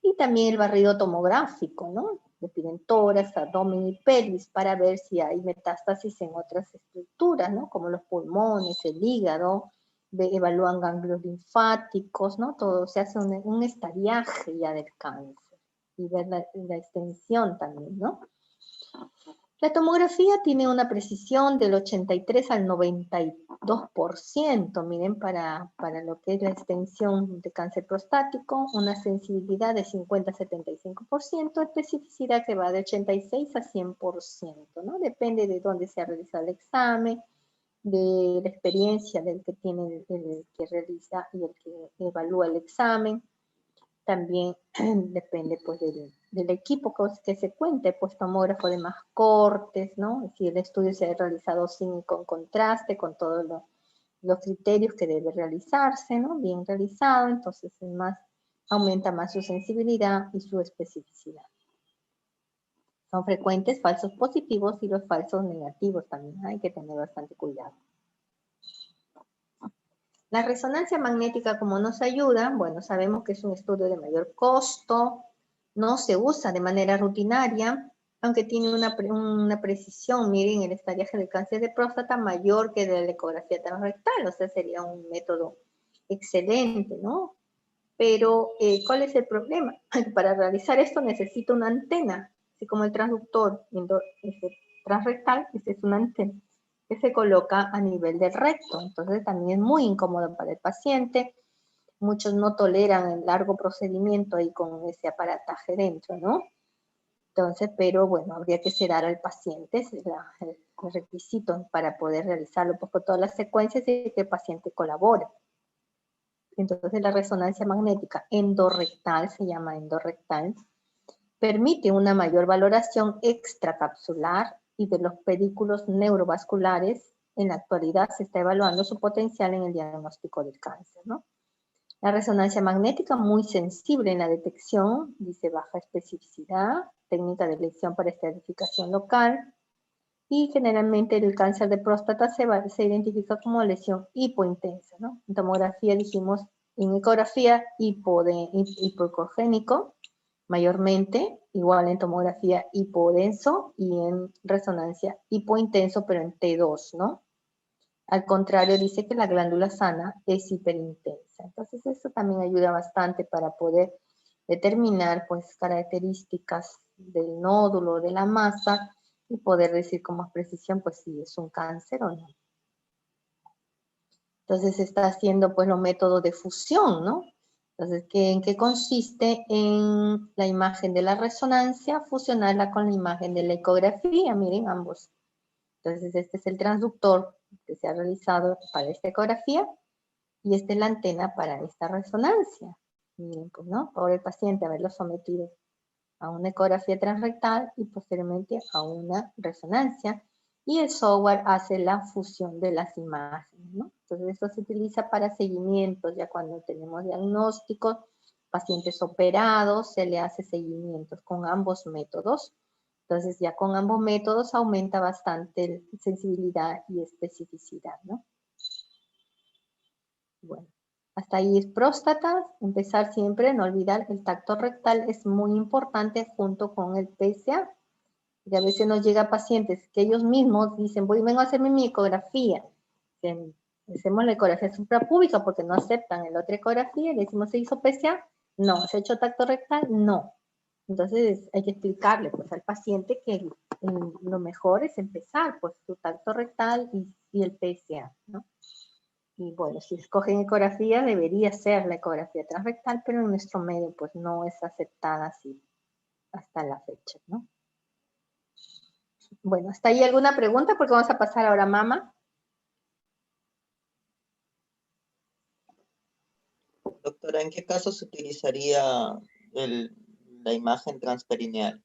y también el barrido tomográfico, ¿no? Les piden tórax, abdomen y pelvis para ver si hay metástasis en otras estructuras, ¿no? Como los pulmones, el hígado, evalúan ganglios linfáticos, ¿no? Todo se hace un estadiaje ya del cáncer y ver la extensión también, ¿no? La tomografía tiene una precisión del 83 al 92%, miren, para lo que es la extensión de cáncer prostático, una sensibilidad de 50 a 75%, especificidad que va de 86 a 100%, ¿no? Depende de dónde se ha realizado el examen, de la experiencia del que tiene el que realiza y el que evalúa el examen. También depende pues del equipo que se cuente, pues tomógrafo de más cortes, ¿no? Si el estudio se ha realizado sin y con contraste, con todos los criterios que debe realizarse, ¿no? Bien realizado, entonces aumenta más su sensibilidad y su especificidad. Son frecuentes falsos positivos y los falsos negativos también, hay que tener bastante cuidado. La resonancia magnética, ¿cómo nos ayuda? Bueno, sabemos que es un estudio de mayor costo, no se usa de manera rutinaria, aunque tiene una precisión, miren, el estadiaje del cáncer de próstata mayor que de la ecografía transrectal, o sea, sería un método excelente, ¿no? Pero, ¿cuál es el problema? Para realizar esto necesito una antena, así como el transductor transrectal, esta es una antena que se coloca a nivel del recto. Entonces también es muy incómodo para el paciente. Muchos no toleran el largo procedimiento ahí con ese aparataje dentro, ¿no? Entonces, pero bueno, habría que sedar al paciente, es el requisito para poder realizarlo pues, por todas las secuencias y que el paciente colabore. Entonces la resonancia magnética endorrectal, se llama endorrectal, permite una mayor valoración extracapsular y de los pedículos neurovasculares. En la actualidad se está evaluando su potencial en el diagnóstico del cáncer, ¿no? La resonancia magnética, muy sensible en la detección, dice baja especificidad, técnica de elección para estratificación local, y generalmente el cáncer de próstata se identifica como lesión hipointensa, ¿no? En tomografía dijimos, en ecografía hipocogénico, mayormente, igual en tomografía hipodenso y en resonancia hipointenso, pero en T2, ¿no? Al contrario, dice que la glándula sana es hiperintensa. Entonces, eso también ayuda bastante para poder determinar, pues, características del nódulo, de la masa, y poder decir con más precisión, pues, si es un cáncer o no. Entonces, se está haciendo, pues, los métodos de fusión, ¿no? Entonces, ¿en qué consiste? En la imagen de la resonancia, fusionarla con la imagen de la ecografía, miren ambos. Entonces, este es el transductor que se ha realizado para esta ecografía y esta es la antena para esta resonancia. Miren, pues, ¿no? Por el paciente haberlo sometido a una ecografía transrectal y posteriormente a una resonancia. Y el software hace la fusión de las imágenes, ¿no? Entonces, esto se utiliza para seguimientos, ya cuando tenemos diagnósticos, pacientes operados, se le hace seguimientos con ambos métodos. Entonces, ya con ambos métodos aumenta bastante sensibilidad y especificidad, ¿no? Bueno, hasta ahí es próstata. Empezar siempre, no olvidar, el tacto rectal es muy importante junto con el PSA. Y a veces nos llega pacientes que ellos mismos dicen, vengo a hacerme mi ecografía. Hacemos la ecografía suprapúbica porque no aceptan la otra ecografía. Le decimos, ¿se hizo PSA? No. ¿Se ha hecho tacto rectal? No. Entonces hay que explicarle, pues, al paciente que lo mejor es empezar, pues, su tacto rectal y el PSA, ¿no? Y bueno, si escogen ecografía, debería ser la ecografía transrectal, pero en nuestro medio, pues, no es aceptada así hasta la fecha, ¿no? Bueno, ¿hasta ahí alguna pregunta? Porque vamos a pasar ahora a mama. Doctora, ¿en qué caso se utilizaría la imagen transperineal?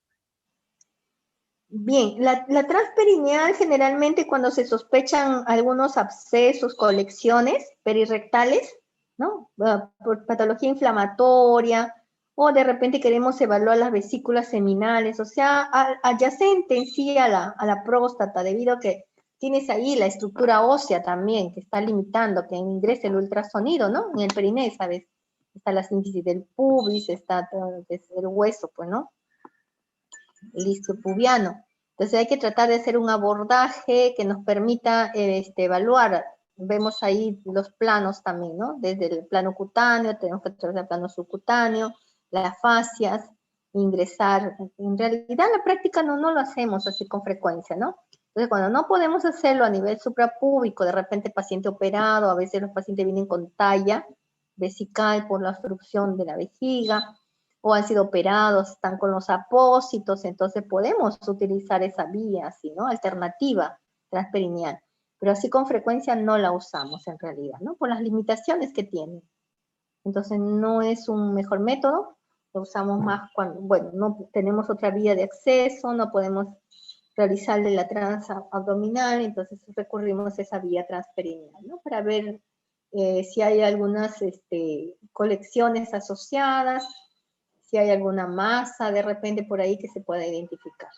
Bien, la transperineal generalmente cuando se sospechan algunos abscesos, colecciones perirrectales, ¿no? Por patología inflamatoria, o de repente queremos evaluar las vesículas seminales, o sea, adyacente en sí a la próstata, debido a que tienes ahí la estructura ósea también, que está limitando que ingrese el ultrasonido, ¿no? En el perineo, ¿sabes? Está la sínfisis del pubis, está todo el hueso, pues, ¿no? El isquio pubiano. Entonces hay que tratar de hacer un abordaje que nos permita evaluar. Vemos ahí los planos también, ¿no? Desde el plano cutáneo, tenemos que tratar el plano subcutáneo, las fascias, ingresar. En realidad en la práctica no lo hacemos así con frecuencia, ¿no? Entonces cuando no podemos hacerlo a nivel suprapúbico, de repente paciente operado, a veces los pacientes vienen con talla vesical por la obstrucción de la vejiga, o han sido operados, están con los apósitos, entonces podemos utilizar esa vía así, ¿no? Alternativa transperineal. Pero así con frecuencia no la usamos en realidad, ¿no? Por las limitaciones que tiene. Entonces no es un mejor método, lo usamos más cuando, bueno, no tenemos otra vía de acceso, no podemos realizarle la transabdominal, entonces recurrimos a esa vía transperineal, ¿no? Para ver si hay algunas colecciones asociadas, si hay alguna masa de repente por ahí que se pueda identificar.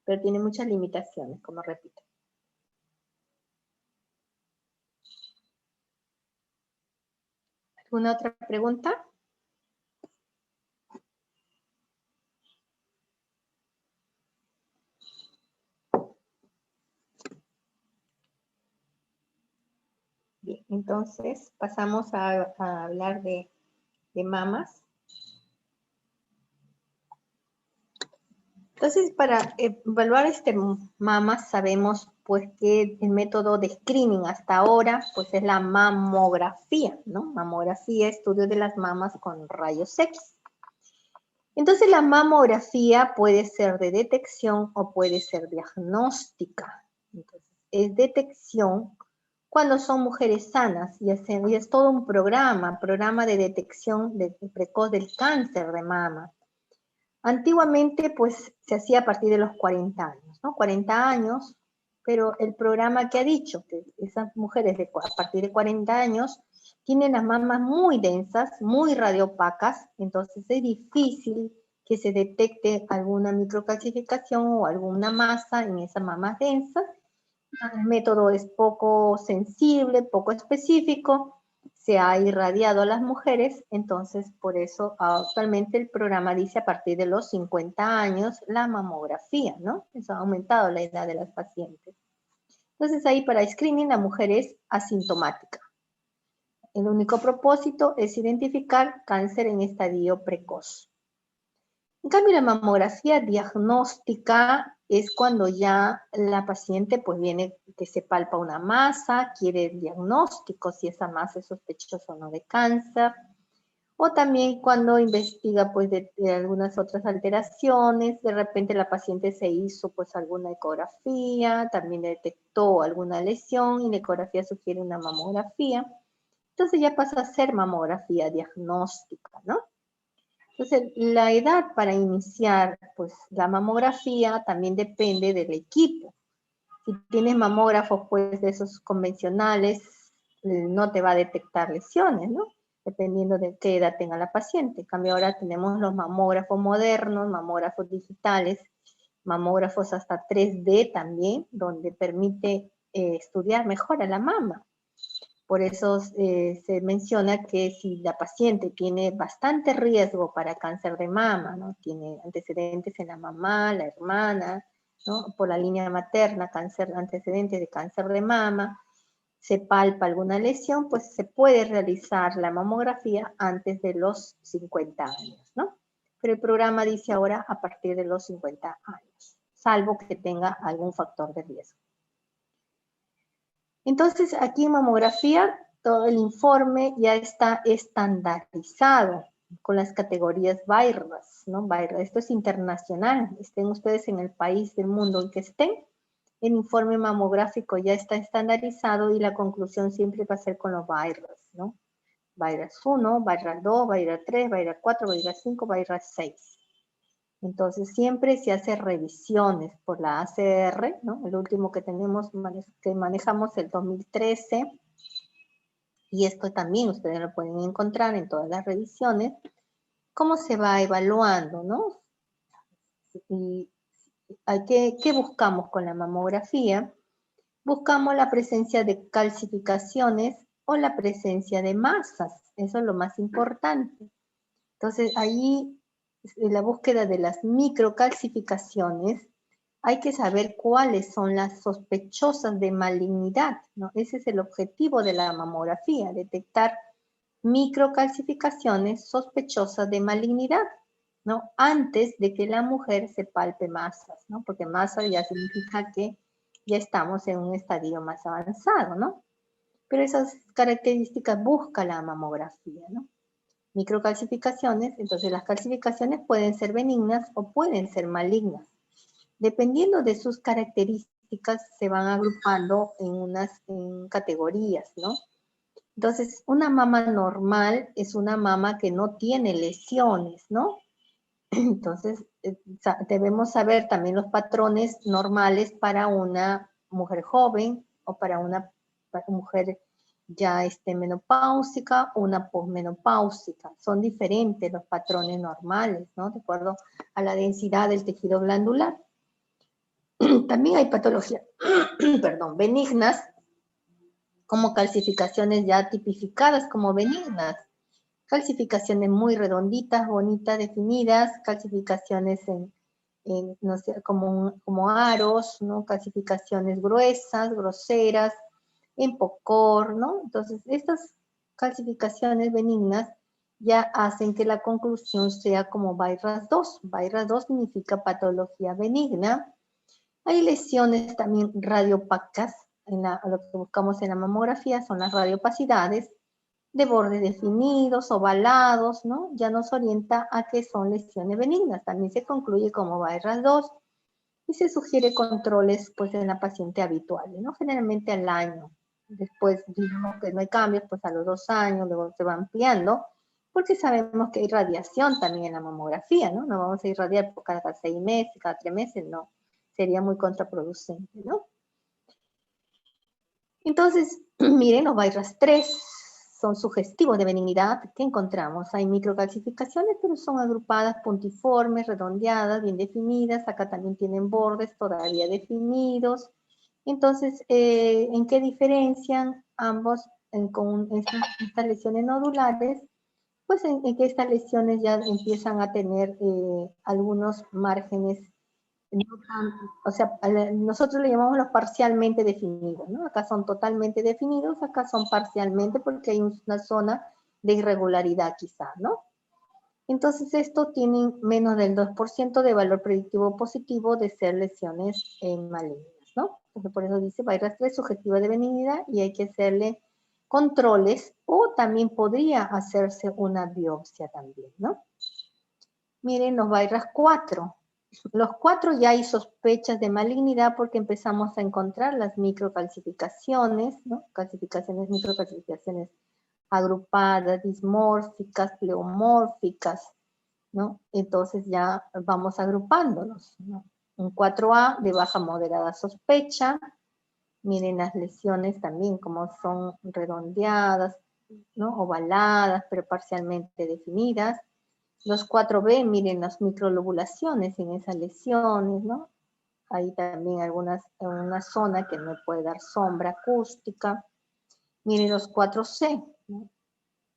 Pero tiene muchas limitaciones, como repito. ¿Alguna otra pregunta? Bien, entonces pasamos a hablar de mamas. Entonces, para evaluar mamas, sabemos pues que el método de screening hasta ahora pues es la mamografía, ¿no? Mamografía, estudio de las mamas con rayos X. Entonces, la mamografía puede ser de detección o puede ser diagnóstica. Entonces, es detección cuando son mujeres sanas y es todo un programa de detección precoz del cáncer de mama. Antiguamente, pues, se hacía a partir de los 40 años, ¿no? 40 años, pero el programa que ha dicho que esas mujeres a partir de 40 años tienen las mamas muy densas, muy radiopacas, entonces es difícil que se detecte alguna microcalcificación o alguna masa en esas mamas densas. El método es poco sensible, poco específico, se ha irradiado a las mujeres, entonces por eso actualmente el programa dice a partir de los 50 años la mamografía, ¿no? Eso ha aumentado la edad de las pacientes. Entonces ahí para screening la mujer es asintomática. El único propósito es identificar cáncer en estadio precoz. En cambio, la mamografía diagnóstica es cuando ya la paciente pues viene que se palpa una masa, quiere el diagnóstico si esa masa es sospechosa o no de cáncer, o también cuando investiga pues de algunas otras alteraciones, de repente la paciente se hizo pues alguna ecografía, también detectó alguna lesión y la ecografía sugiere una mamografía, entonces ya pasa a ser mamografía diagnóstica, ¿no? Entonces, la edad para iniciar pues, la mamografía también depende del equipo. Si tienes mamógrafos pues, de esos convencionales, no te va a detectar lesiones, ¿no? Dependiendo de qué edad tenga la paciente. En cambio, ahora tenemos los mamógrafos modernos, mamógrafos digitales, mamógrafos hasta 3D también, donde permite estudiar mejor a la mama. Por eso se menciona que si la paciente tiene bastante riesgo para cáncer de mama, ¿no? Tiene antecedentes en la mamá, la hermana, ¿no? Por la línea materna, antecedentes de cáncer de mama, se palpa alguna lesión, pues se puede realizar la mamografía antes de los 50 años, ¿no? Pero el programa dice ahora a partir de los 50 años, salvo que tenga algún factor de riesgo. Entonces, aquí en mamografía, todo el informe ya está estandarizado con las categorías VIRAS, ¿no? Esto es internacional, estén ustedes en el país del mundo en que estén, el informe mamográfico ya está estandarizado y la conclusión siempre va a ser con los VIRAS, ¿no? VIRAS 1, VIRAS 2, VIRAS 3, VIRAS 4, VIRAS 5, VIRAS 6. Entonces siempre se hace revisiones por la ACR, ¿no? El último que tenemos, que manejamos el 2013, y esto también ustedes lo pueden encontrar en todas las revisiones, cómo se va evaluando, ¿no? Y ¿qué buscamos con la mamografía? Buscamos la presencia de calcificaciones o la presencia de masas, eso es lo más importante. Entonces ahí, en la búsqueda de las microcalcificaciones, hay que saber cuáles son las sospechosas de malignidad, ¿no? Ese es el objetivo de la mamografía, detectar microcalcificaciones sospechosas de malignidad, ¿no? Antes de que la mujer se palpe masas, ¿no? Porque masa ya significa que ya estamos en un estadio más avanzado, ¿no? Pero esas características busca la mamografía, ¿no? Microcalcificaciones, entonces las calcificaciones pueden ser benignas o pueden ser malignas. Dependiendo de sus características, se van agrupando en categorías, ¿no? Entonces, una mama normal es una mama que no tiene lesiones, ¿no? Entonces, debemos saber también los patrones normales para una mujer joven o para una mujer ya menopáusica o una posmenopáusica. Son diferentes los patrones normales, ¿no? De acuerdo a la densidad del tejido glandular. También hay patologías, perdón, benignas, como calcificaciones ya tipificadas como benignas. Calcificaciones muy redonditas, bonitas, definidas, calcificaciones no sé, como aros, ¿no? Calcificaciones gruesas, groseras, en pocor, ¿no? Entonces, estas calcificaciones benignas ya hacen que la conclusión sea como VIRAS 2. VIRAS 2 significa patología benigna. Hay lesiones también radiopacas, lo que buscamos en la mamografía son las radiopacidades, de bordes definidos, ovalados, ¿no? Ya nos orienta a que son lesiones benignas. También se concluye como VIRAS 2 y se sugiere controles pues en la paciente habitual, ¿no? Generalmente al año. Después, digamos que no hay cambios, pues a los 2 años, luego se va ampliando, porque sabemos que hay radiación también en la mamografía, ¿no? No vamos a irradiar por cada 6 meses, cada 3 meses, no. Sería muy contraproducente, ¿no? Entonces, miren, los VIRAS 3 son sugestivos de benignidad. ¿Qué encontramos? Hay microcalcificaciones, pero son agrupadas, puntiformes, redondeadas, bien definidas. Acá también tienen bordes todavía definidos. Entonces, ¿en qué diferencian ambos con estas lesiones nodulares? Pues en que estas lesiones ya empiezan a tener algunos márgenes, o sea, nosotros le llamamos los parcialmente definidos, ¿no? Acá son totalmente definidos, acá son parcialmente porque hay una zona de irregularidad quizá, ¿no? Entonces esto tiene menos del 2% de valor predictivo positivo de ser lesiones malignas, ¿no? Entonces por eso dice VIRAS 3 subjetiva de benignidad y hay que hacerle controles o también podría hacerse una biopsia también, ¿no? Miren los VIRAS 4. Los 4 ya hay sospechas de malignidad porque empezamos a encontrar las microcalcificaciones, ¿no? Microcalcificaciones agrupadas, dismórficas, pleomórficas, ¿no? Entonces ya vamos agrupándolos, ¿no? Un 4A de baja moderada sospecha. Miren las lesiones también como son redondeadas, ¿no? Ovaladas, pero parcialmente definidas. Los 4B, miren las microlobulaciones en esas lesiones, ¿no? Hay también una zona que no puede dar sombra acústica. Miren los 4C, ¿no?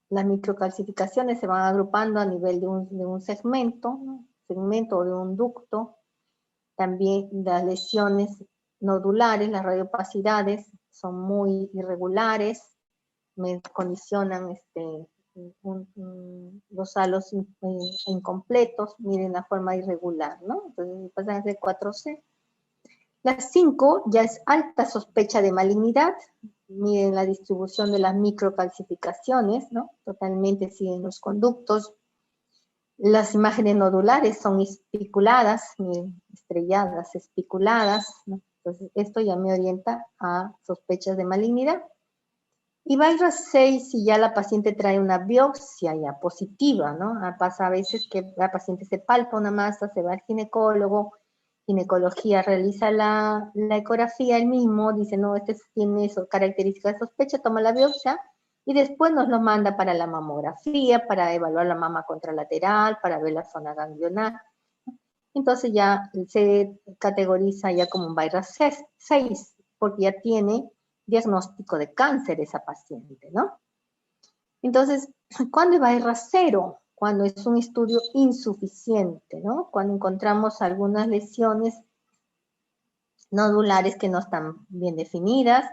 Las microcalcificaciones se van agrupando a nivel de un segmento, ¿no? Segmento o de un ducto. También las lesiones nodulares, las radiopacidades, son muy irregulares, me condicionan los halos incompletos, miren la forma irregular, ¿no? Entonces pasan a ser 4C. Las 5 ya es alta sospecha de malignidad, miren la distribución de las microcalcificaciones, ¿no? Totalmente siguen los conductos. Las imágenes nodulares son espiculadas, miren, estrelladas, espiculadas, ¿no? Entonces esto ya me orienta a sospechas de malignidad. Y VIRAS 6, si ya la paciente trae una biopsia ya positiva, ¿no? Pasa a veces que la paciente se palpa una masa, se va al ginecólogo, ginecología realiza la ecografía él mismo, dice, no, este tiene características de sospecha, toma la biopsia, y después nos lo manda para la mamografía, para evaluar la mama contralateral, para ver la zona ganglionar. Entonces ya se categoriza ya como un VIRAS 6, porque ya tiene diagnóstico de cáncer esa paciente, ¿no? Entonces, ¿cuándo es VIRAS 0? Cuando es un estudio insuficiente, ¿no? Cuando encontramos algunas lesiones nodulares que no están bien definidas,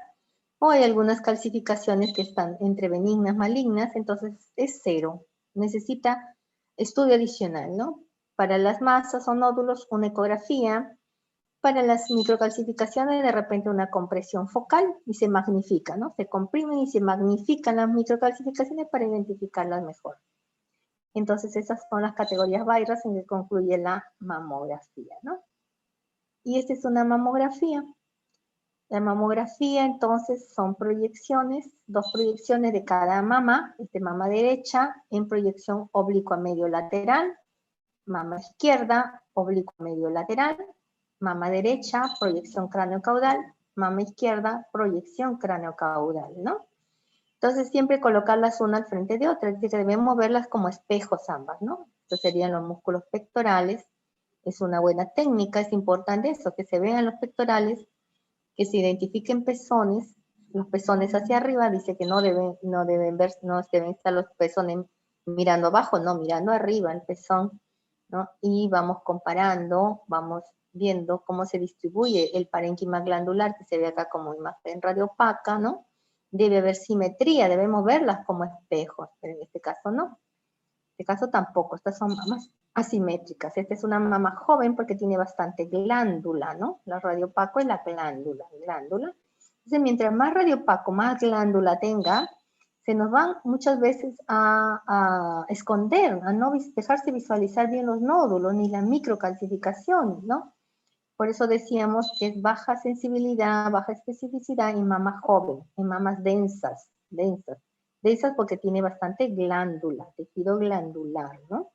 o hay algunas calcificaciones que están entre benignas, malignas, entonces es 0. Necesita estudio adicional, ¿no? Para las masas o nódulos, una ecografía. Para las microcalcificaciones, de repente una compresión focal y se magnifica, ¿no? Se comprimen y se magnifican las microcalcificaciones para identificarlas mejor. Entonces, esas son las categorías VIRAS en que concluye la mamografía, ¿no? Y esta es una mamografía. La mamografía, entonces, son proyecciones, 2 proyecciones de cada mama, mama derecha, en proyección oblicua medio lateral, mama izquierda, oblicua medio lateral, mama derecha, proyección craneocaudal, mama izquierda, proyección craneocaudal, ¿no? Entonces siempre colocarlas una al frente de otra, es decir, que debemos verlas como espejos ambas, ¿no? Estos serían los músculos pectorales, es una buena técnica, es importante eso, que se vean los pectorales, que se identifiquen pezones, los pezones hacia arriba, dice que no deben estar los pezones mirando abajo, no, mirando arriba el pezón, ¿no? Y vamos comparando, vamos viendo cómo se distribuye el parénquima glandular, que se ve acá como imagen radiopaca, ¿no? Debe haber simetría, debemos verlas como espejos, pero en este caso no. En este caso tampoco, estas son mamas asimétricas. Esta es una mama joven porque tiene bastante glándula, ¿no? La radiopaco es la glándula. Entonces, mientras más radiopaco, más glándula tenga, se nos van muchas veces a esconder, a no dejarse visualizar bien los nódulos ni las microcalcificaciones, ¿no? Por eso decíamos que es baja sensibilidad, baja especificidad en mama joven, en mamas densas, de de esas porque tiene bastante glándula, tejido glandular, ¿no?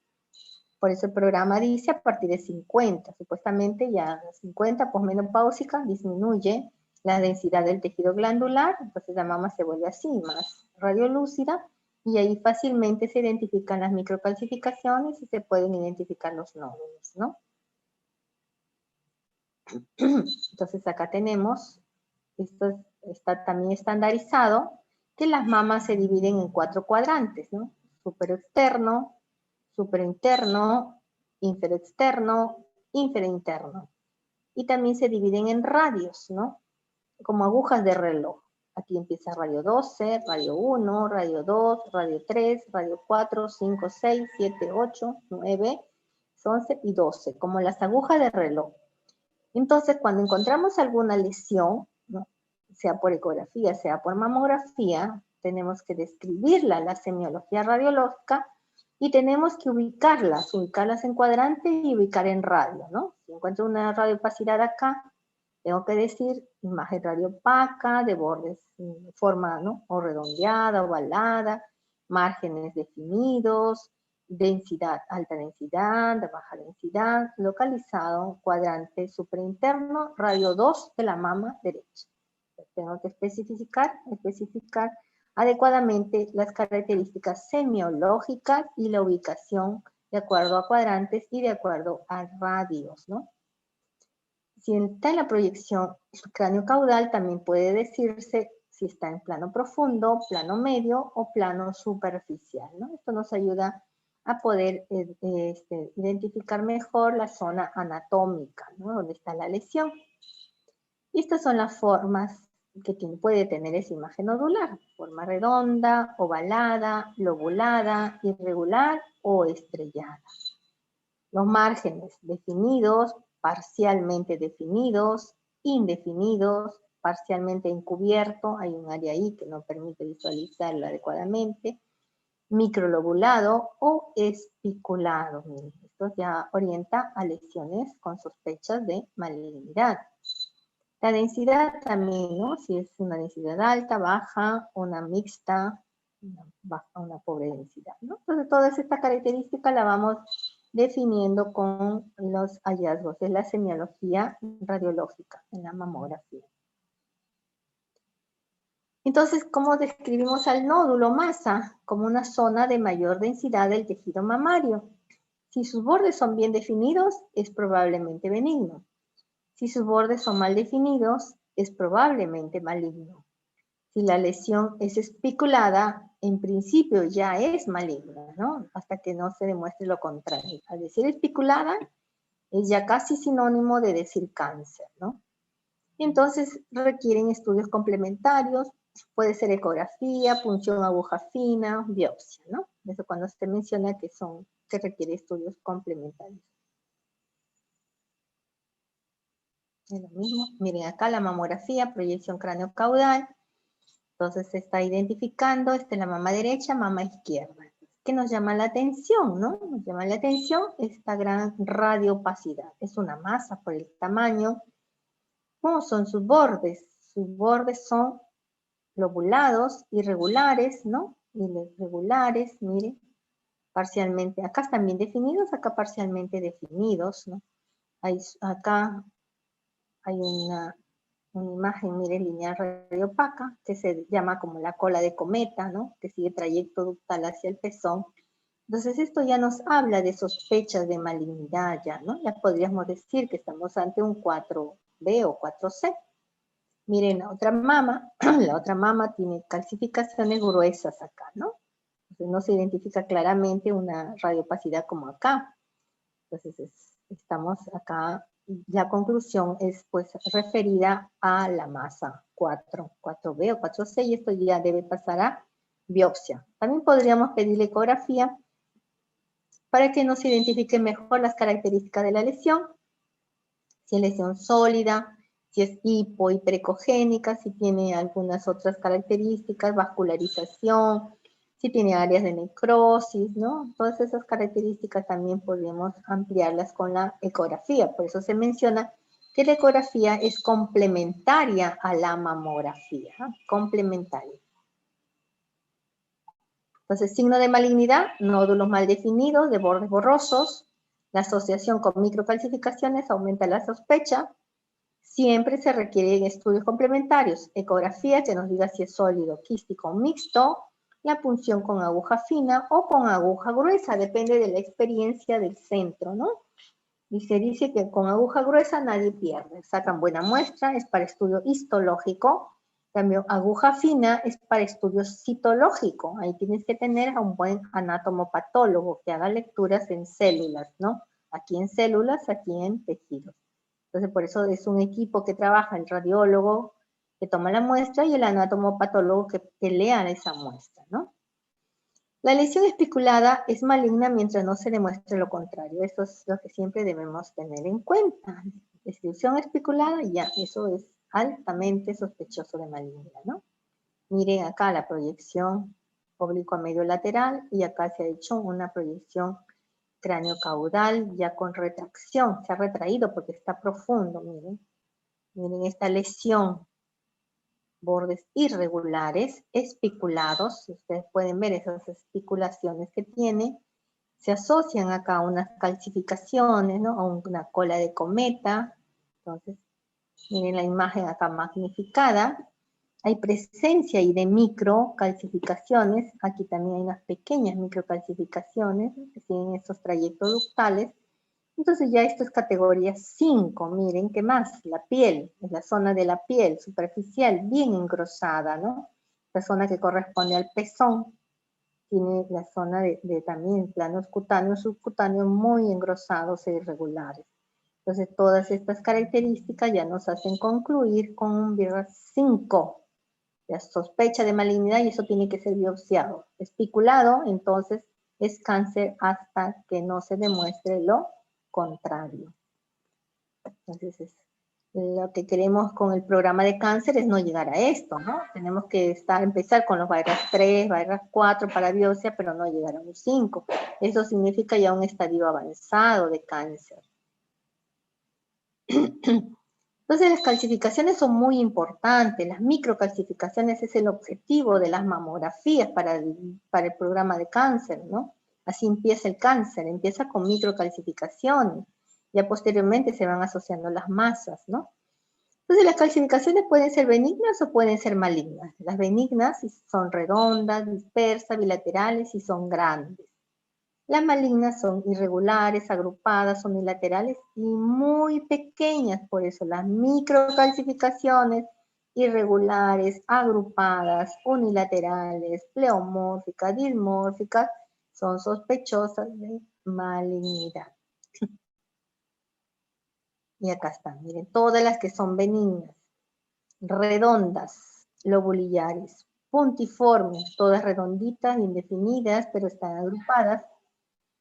Por eso el programa dice a partir de 50, supuestamente ya 50 posmenopáusica disminuye la densidad del tejido glandular, entonces la mama se vuelve así, más radiolúcida, y ahí fácilmente se identifican las microcalcificaciones y se pueden identificar los nódulos, ¿no? Entonces acá tenemos, esto está también estandarizado, que las mamas se dividen en 4 cuadrantes, ¿no? Superexterno, superinterno, inferoexterno, inferinterno. Y también se dividen en radios, ¿no? Como agujas de reloj. Aquí empieza radio 12, radio 1, radio 2, radio 3, radio 4, 5, 6, 7, 8, 9, 11 y 12, como las agujas de reloj. Entonces, cuando encontramos alguna lesión, ¿no? Sea por ecografía, sea por mamografía, tenemos que describirla, la semiología radiológica, y tenemos que ubicarlas en cuadrante y ubicar en radio, ¿no? Si encuentro una radiopacidad acá, tengo que decir imagen radiopaca, de bordes de forma, ¿no? O redondeada, ovalada, márgenes definidos, densidad, alta densidad, de baja densidad, localizado, cuadrante superinterno, radio 2 de la mama derecha. Tengo que especificar adecuadamente las características semiológicas y la ubicación de acuerdo a cuadrantes y de acuerdo a radios, ¿no? Si está en la proyección cráneo-caudal, también puede decirse si está en plano profundo, plano medio o plano superficial, ¿no? Esto nos ayuda a poder identificar mejor la zona anatómica, ¿no? Donde está la lesión. Y estas son las formas que puede tener esa imagen nodular: forma redonda, ovalada, lobulada, irregular o estrellada. Los márgenes definidos, parcialmente definidos, indefinidos, parcialmente encubierto, hay un área ahí que no permite visualizarlo adecuadamente, microlobulado o espiculado. Miren, esto ya orienta a lesiones con sospechas de malignidad. La densidad también, ¿no? Si es una densidad alta, baja, una mixta, una pobre densidad, ¿no? Entonces, todas estas características las vamos definiendo con los hallazgos de la semiología radiológica en la mamografía. Entonces, ¿cómo describimos al nódulo masa? Como una zona de mayor densidad del tejido mamario. Si sus bordes son bien definidos, es probablemente benigno. Si sus bordes son mal definidos, es probablemente maligno. Si la lesión es especulada, en principio ya es maligna, ¿no? Hasta que no se demuestre lo contrario. Al decir especulada, es ya casi sinónimo de decir cáncer, ¿no? Entonces requieren estudios complementarios, puede ser ecografía, punción aguja fina, biopsia, ¿no? Eso cuando se menciona que requiere estudios complementarios. Es lo mismo. Miren acá la mamografía, proyección cráneo-caudal. Entonces se está identificando la mama derecha, mama izquierda. ¿Qué nos llama la atención, no? Nos llama la atención esta gran radiopacidad. Es una masa por el tamaño. ¿Cómo son sus bordes? Sus bordes son lobulados, irregulares, ¿no? Irregulares, miren, parcialmente. Acá están bien definidos, acá parcialmente definidos, ¿no? Acá hay una imagen, miren, lineal radiopaca, que se llama como la cola de cometa, ¿no? Que sigue trayecto ductal hacia el pezón. Entonces esto ya nos habla de sospechas de malignidad ya, ¿no? Ya podríamos decir que estamos ante un 4B o 4C. Miren, la otra mama tiene calcificaciones gruesas acá, ¿no? Entonces no se identifica claramente una radiopacidad como acá. Entonces estamos acá, la conclusión es pues referida a la masa 4B o 4C, y esto ya debe pasar a biopsia. También podríamos pedir ecografía para que nos identifique mejor las características de la lesión, si es lesión sólida, si es hipohiperecogénica, si tiene algunas otras características, vascularización, si tiene áreas de necrosis, ¿no? Todas esas características también podemos ampliarlas con la ecografía. Por eso se menciona que la ecografía es complementaria a la mamografía, ¿eh? Complementaria. Entonces, signo de malignidad, nódulos mal definidos, de bordes borrosos. La asociación con microcalcificaciones aumenta la sospecha. Siempre se requieren estudios complementarios, ecografía que nos diga si es sólido, quístico o mixto, la punción con aguja fina o con aguja gruesa, depende de la experiencia del centro, ¿no? Y se dice que con aguja gruesa nadie pierde, sacan buena muestra, es para estudio histológico, en cambio aguja fina es para estudio citológico, ahí tienes que tener a un buen anatomopatólogo que haga lecturas en células, ¿no? Aquí en células, aquí en tejidos. Entonces, por eso es un equipo que trabaja, el radiólogo que toma la muestra y el anatomopatólogo que lea esa muestra, ¿no? La lesión especulada es maligna mientras no se demuestre lo contrario. Eso es lo que siempre debemos tener en cuenta. Lesión especulada, ya, eso es altamente sospechoso de malignidad, ¿no? Miren acá la proyección oblicua medio lateral y acá se ha hecho una proyección cráneo-caudal ya con retracción. Se ha retraído porque está profundo, miren. Miren esta lesión. Bordes irregulares, espiculados, ustedes pueden ver esas espiculaciones que tiene, se asocian acá a unas calcificaciones, ¿no? A una cola de cometa. Entonces, miren la imagen acá magnificada. Hay presencia ahí de microcalcificaciones, aquí también hay unas pequeñas microcalcificaciones que siguen estos trayectos ductales. Entonces ya esto es categoría 5, miren, ¿qué más? La piel, es la zona de la piel superficial, bien engrosada, ¿no? La zona que corresponde al pezón, tiene la zona de también planos cutáneos, subcutáneos muy engrosados e irregulares. Entonces todas estas características ya nos hacen concluir con un BRAF5, la sospecha de malignidad y eso tiene que ser biopsiado. Especulado, entonces, es cáncer hasta que no se demuestre lo contrario. Entonces, lo que queremos con el programa de cáncer es no llegar a esto, ¿no? Tenemos que empezar con los virus 3, virus 4 para biopsia, pero no llegar a un 5. Eso significa ya un estadio avanzado de cáncer. Entonces, las calcificaciones son muy importantes. Las microcalcificaciones es el objetivo de las mamografías para el programa de cáncer, ¿no? Así empieza el cáncer, empieza con microcalcificaciones. Ya posteriormente se van asociando las masas, ¿no? Entonces las calcificaciones pueden ser benignas o pueden ser malignas. Las benignas son redondas, dispersas, bilaterales y son grandes. Las malignas son irregulares, agrupadas, unilaterales y muy pequeñas. Por eso las microcalcificaciones irregulares, agrupadas, unilaterales, pleomórficas, dismórficas son sospechosas de malignidad. Y acá están, miren, todas las que son benignas, redondas, lobulillares, puntiformes, todas redonditas, indefinidas, pero están agrupadas.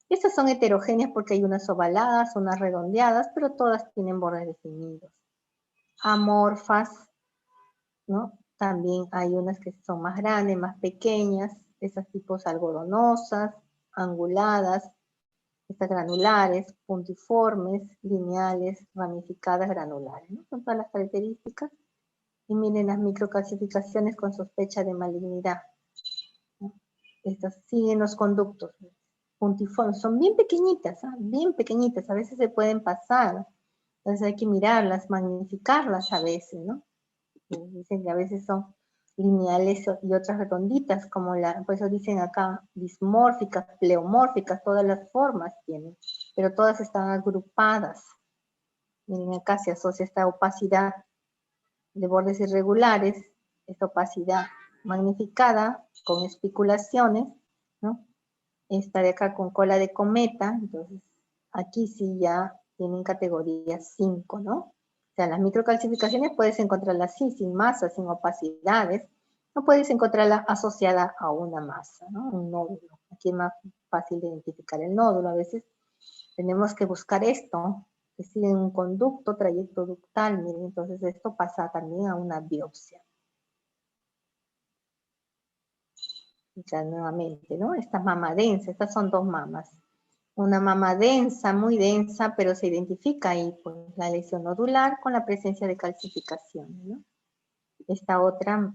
Estas son heterogéneas porque hay unas ovaladas, unas redondeadas, pero todas tienen bordes definidos. Amorfas, ¿no? También hay unas que son más grandes, más pequeñas, esas tipos algodonosas, anguladas, estas granulares, puntiformes, lineales, ramificadas, granulares, ¿no? Son todas las características. Y miren las microcalcificaciones con sospecha de malignidad, ¿no? Estas siguen los conductos puntiformes, son bien pequeñitas, bien pequeñitas, a veces se pueden pasar. Entonces hay que mirarlas, magnificarlas a veces, ¿no? Dicen que a veces son lineales y otras redonditas, como por eso dicen acá, dismórficas, pleomórficas, todas las formas tienen, pero todas están agrupadas. Miren, acá se asocia esta opacidad de bordes irregulares, esta opacidad magnificada con espiculaciones, ¿no? Esta de acá con cola de cometa, entonces aquí sí ya tienen categoría 5, ¿no? O sea, las microcalcificaciones puedes encontrarlas así, sin masa, sin opacidades, no puedes encontrarla asociada a una masa, ¿no? Un nódulo. Aquí es más fácil de identificar el nódulo. A veces tenemos que buscar esto, que sigue un conducto, trayecto ductal, miren, entonces esto pasa también a una biopsia. Ya nuevamente, ¿no? Esta mama densa, estas son dos mamas. Una mama densa, muy densa, pero se identifica ahí pues, la lesión nodular con la presencia de calcificaciones, ¿no? Esta otra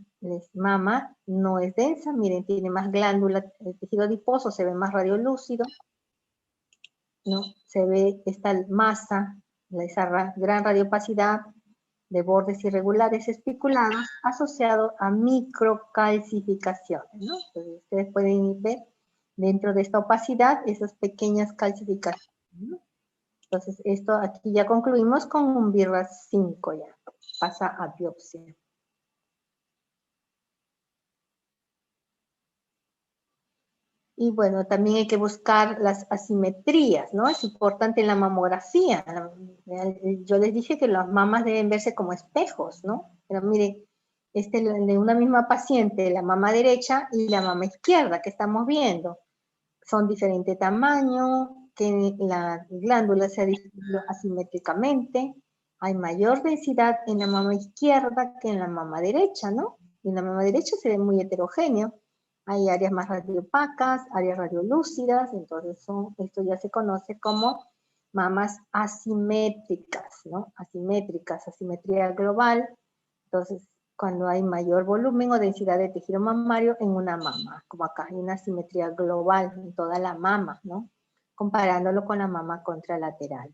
mama no es densa, miren, tiene más glándula, el tejido adiposo se ve más radiolúcido, ¿no? Se ve esta masa, esa gran radiopacidad de bordes irregulares espiculados asociado a microcalcificaciones, ¿no? Entonces, ustedes pueden ver dentro de esta opacidad esas pequeñas calcificaciones, ¿no? Entonces, esto aquí ya concluimos con un BRAF 5 ya, pasa a biopsia. Y bueno, también hay que buscar las asimetrías, ¿no? Es importante en la mamografía. Yo les dije que las mamas deben verse como espejos, ¿no? Pero miren, de una misma paciente, la mama derecha y la mama izquierda que estamos viendo, son diferente tamaño, que la glándula se ha distribuido asimétricamente, hay mayor densidad en la mama izquierda que en la mama derecha, ¿no? Y en la mama derecha se ve muy heterogéneo. Hay áreas más radiopacas, áreas radiolúcidas, entonces esto ya se conoce como mamas asimétricas, ¿no? Asimétricas, asimetría global. Entonces, cuando hay mayor volumen o densidad de tejido mamario en una mama, como acá hay una asimetría global en toda la mama, ¿no? Comparándolo con la mama contralateral.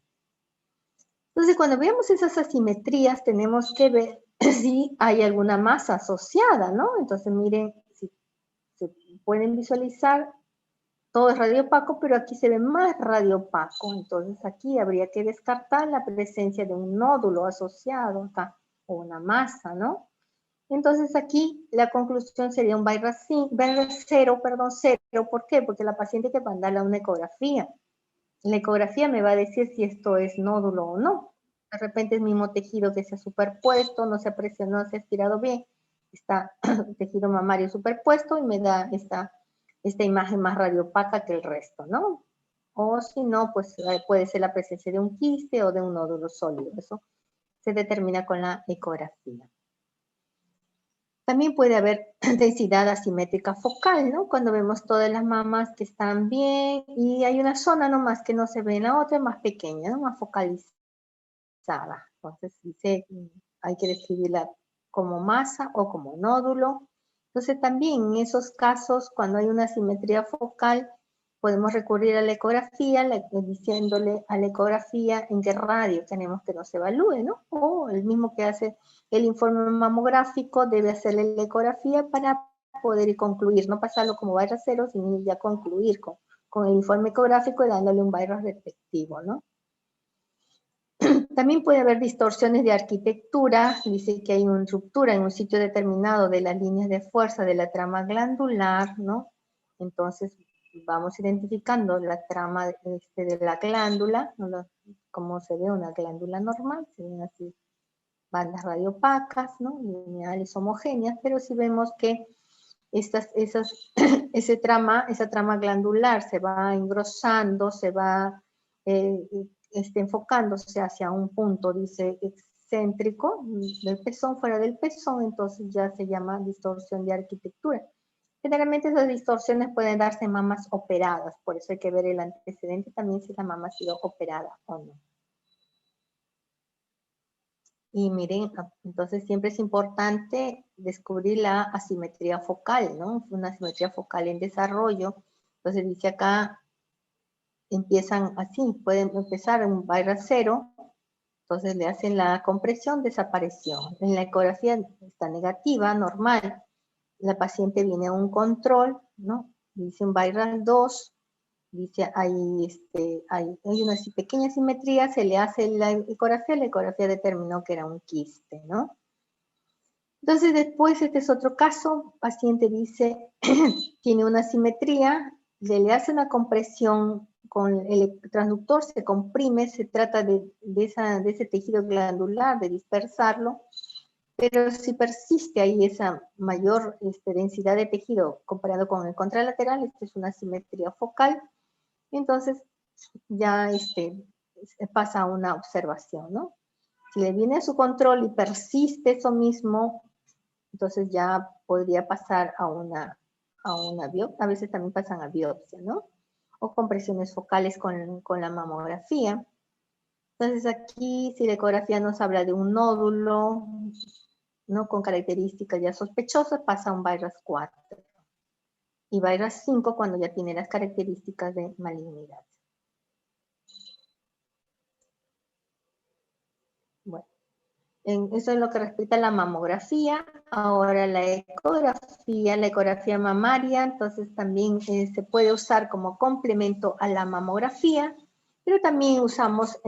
Entonces, cuando vemos esas asimetrías, tenemos que ver si hay alguna masa asociada, ¿no? Entonces, miren, si se pueden visualizar, todo es radiopaco, pero aquí se ve más radiopaco. Entonces, aquí habría que descartar la presencia de un nódulo asociado acá, o una masa, ¿no? Entonces aquí la conclusión sería un BRAF 0, ¿por qué? Porque la paciente hay que mandarle a una ecografía. La ecografía me va a decir si esto es nódulo o no. De repente es mismo tejido que se ha superpuesto, no se ha presionado, no se ha estirado bien. Está tejido mamario superpuesto y me da esta imagen más radiopaca que el resto, ¿no? O si no, pues puede ser la presencia de un quiste o de un nódulo sólido. Eso se determina con la ecografía. También puede haber densidad asimétrica focal, ¿no? Cuando vemos todas las mamas que están bien y hay una zona nomás que no se ve en la otra, más pequeña, ¿no? Más focalizada. Entonces, hay que describirla como masa o como nódulo. Entonces, también en esos casos, cuando hay una asimetría focal, podemos recurrir a la ecografía, diciéndole a la ecografía en qué radio queremos que nos evalúe, ¿no? O el mismo que hace el informe mamográfico debe hacerle la ecografía para poder concluir, no pasarlo como BRAF 0, sino ya concluir con el informe ecográfico y dándole un BRAF respectivo, ¿no? También puede haber distorsiones de arquitectura, dice que hay una ruptura en un sitio determinado de las líneas de fuerza de la trama glandular, ¿no? Entonces vamos identificando la trama de la glándula, ¿no? Como se ve una glándula normal, se ven así bandas radiopacas, ¿no? Lineales homogéneas, pero si vemos que esa trama glandular se va engrosando, se va enfocándose hacia un punto, dice, excéntrico del pezón, fuera del pezón, entonces ya se llama distorsión de arquitectura. Generalmente esas distorsiones pueden darse en mamas operadas, por eso hay que ver el antecedente también si la mama ha sido operada o no. Y miren, entonces siempre es importante descubrir la asimetría focal, ¿no? Una asimetría focal en desarrollo. Entonces dice acá, empiezan así, pueden empezar en un BRAF 0, entonces le hacen la compresión, desapareció. En la ecografía está negativa, normal. La paciente viene a un control, ¿no? Dice un BRAF 2, dice hay una pequeña simetría, se le hace la ecografía determinó que era un quiste, ¿no? Entonces después, este es otro caso, paciente dice, tiene una simetría, le hace una compresión con el transductor, se comprime, se trata de ese tejido glandular, de dispersarlo, pero si persiste ahí esa mayor densidad de tejido comparado con el contralateral, esta es una simetría focal, entonces ya pasa a una observación, ¿no? Si le viene a su control y persiste eso mismo, entonces ya podría pasar a una biopsia, a veces también pasan a biopsia, ¿no? O compresiones focales con la mamografía. Entonces aquí, si la ecografía nos habla de un nódulo, ¿no? Con características ya sospechosas, pasa a un virus 4. Y virus 5 cuando ya tiene las características de malignidad. Bueno, eso es lo que respecta a la mamografía. Ahora la ecografía mamaria, entonces también se puede usar como complemento a la mamografía, pero también usamos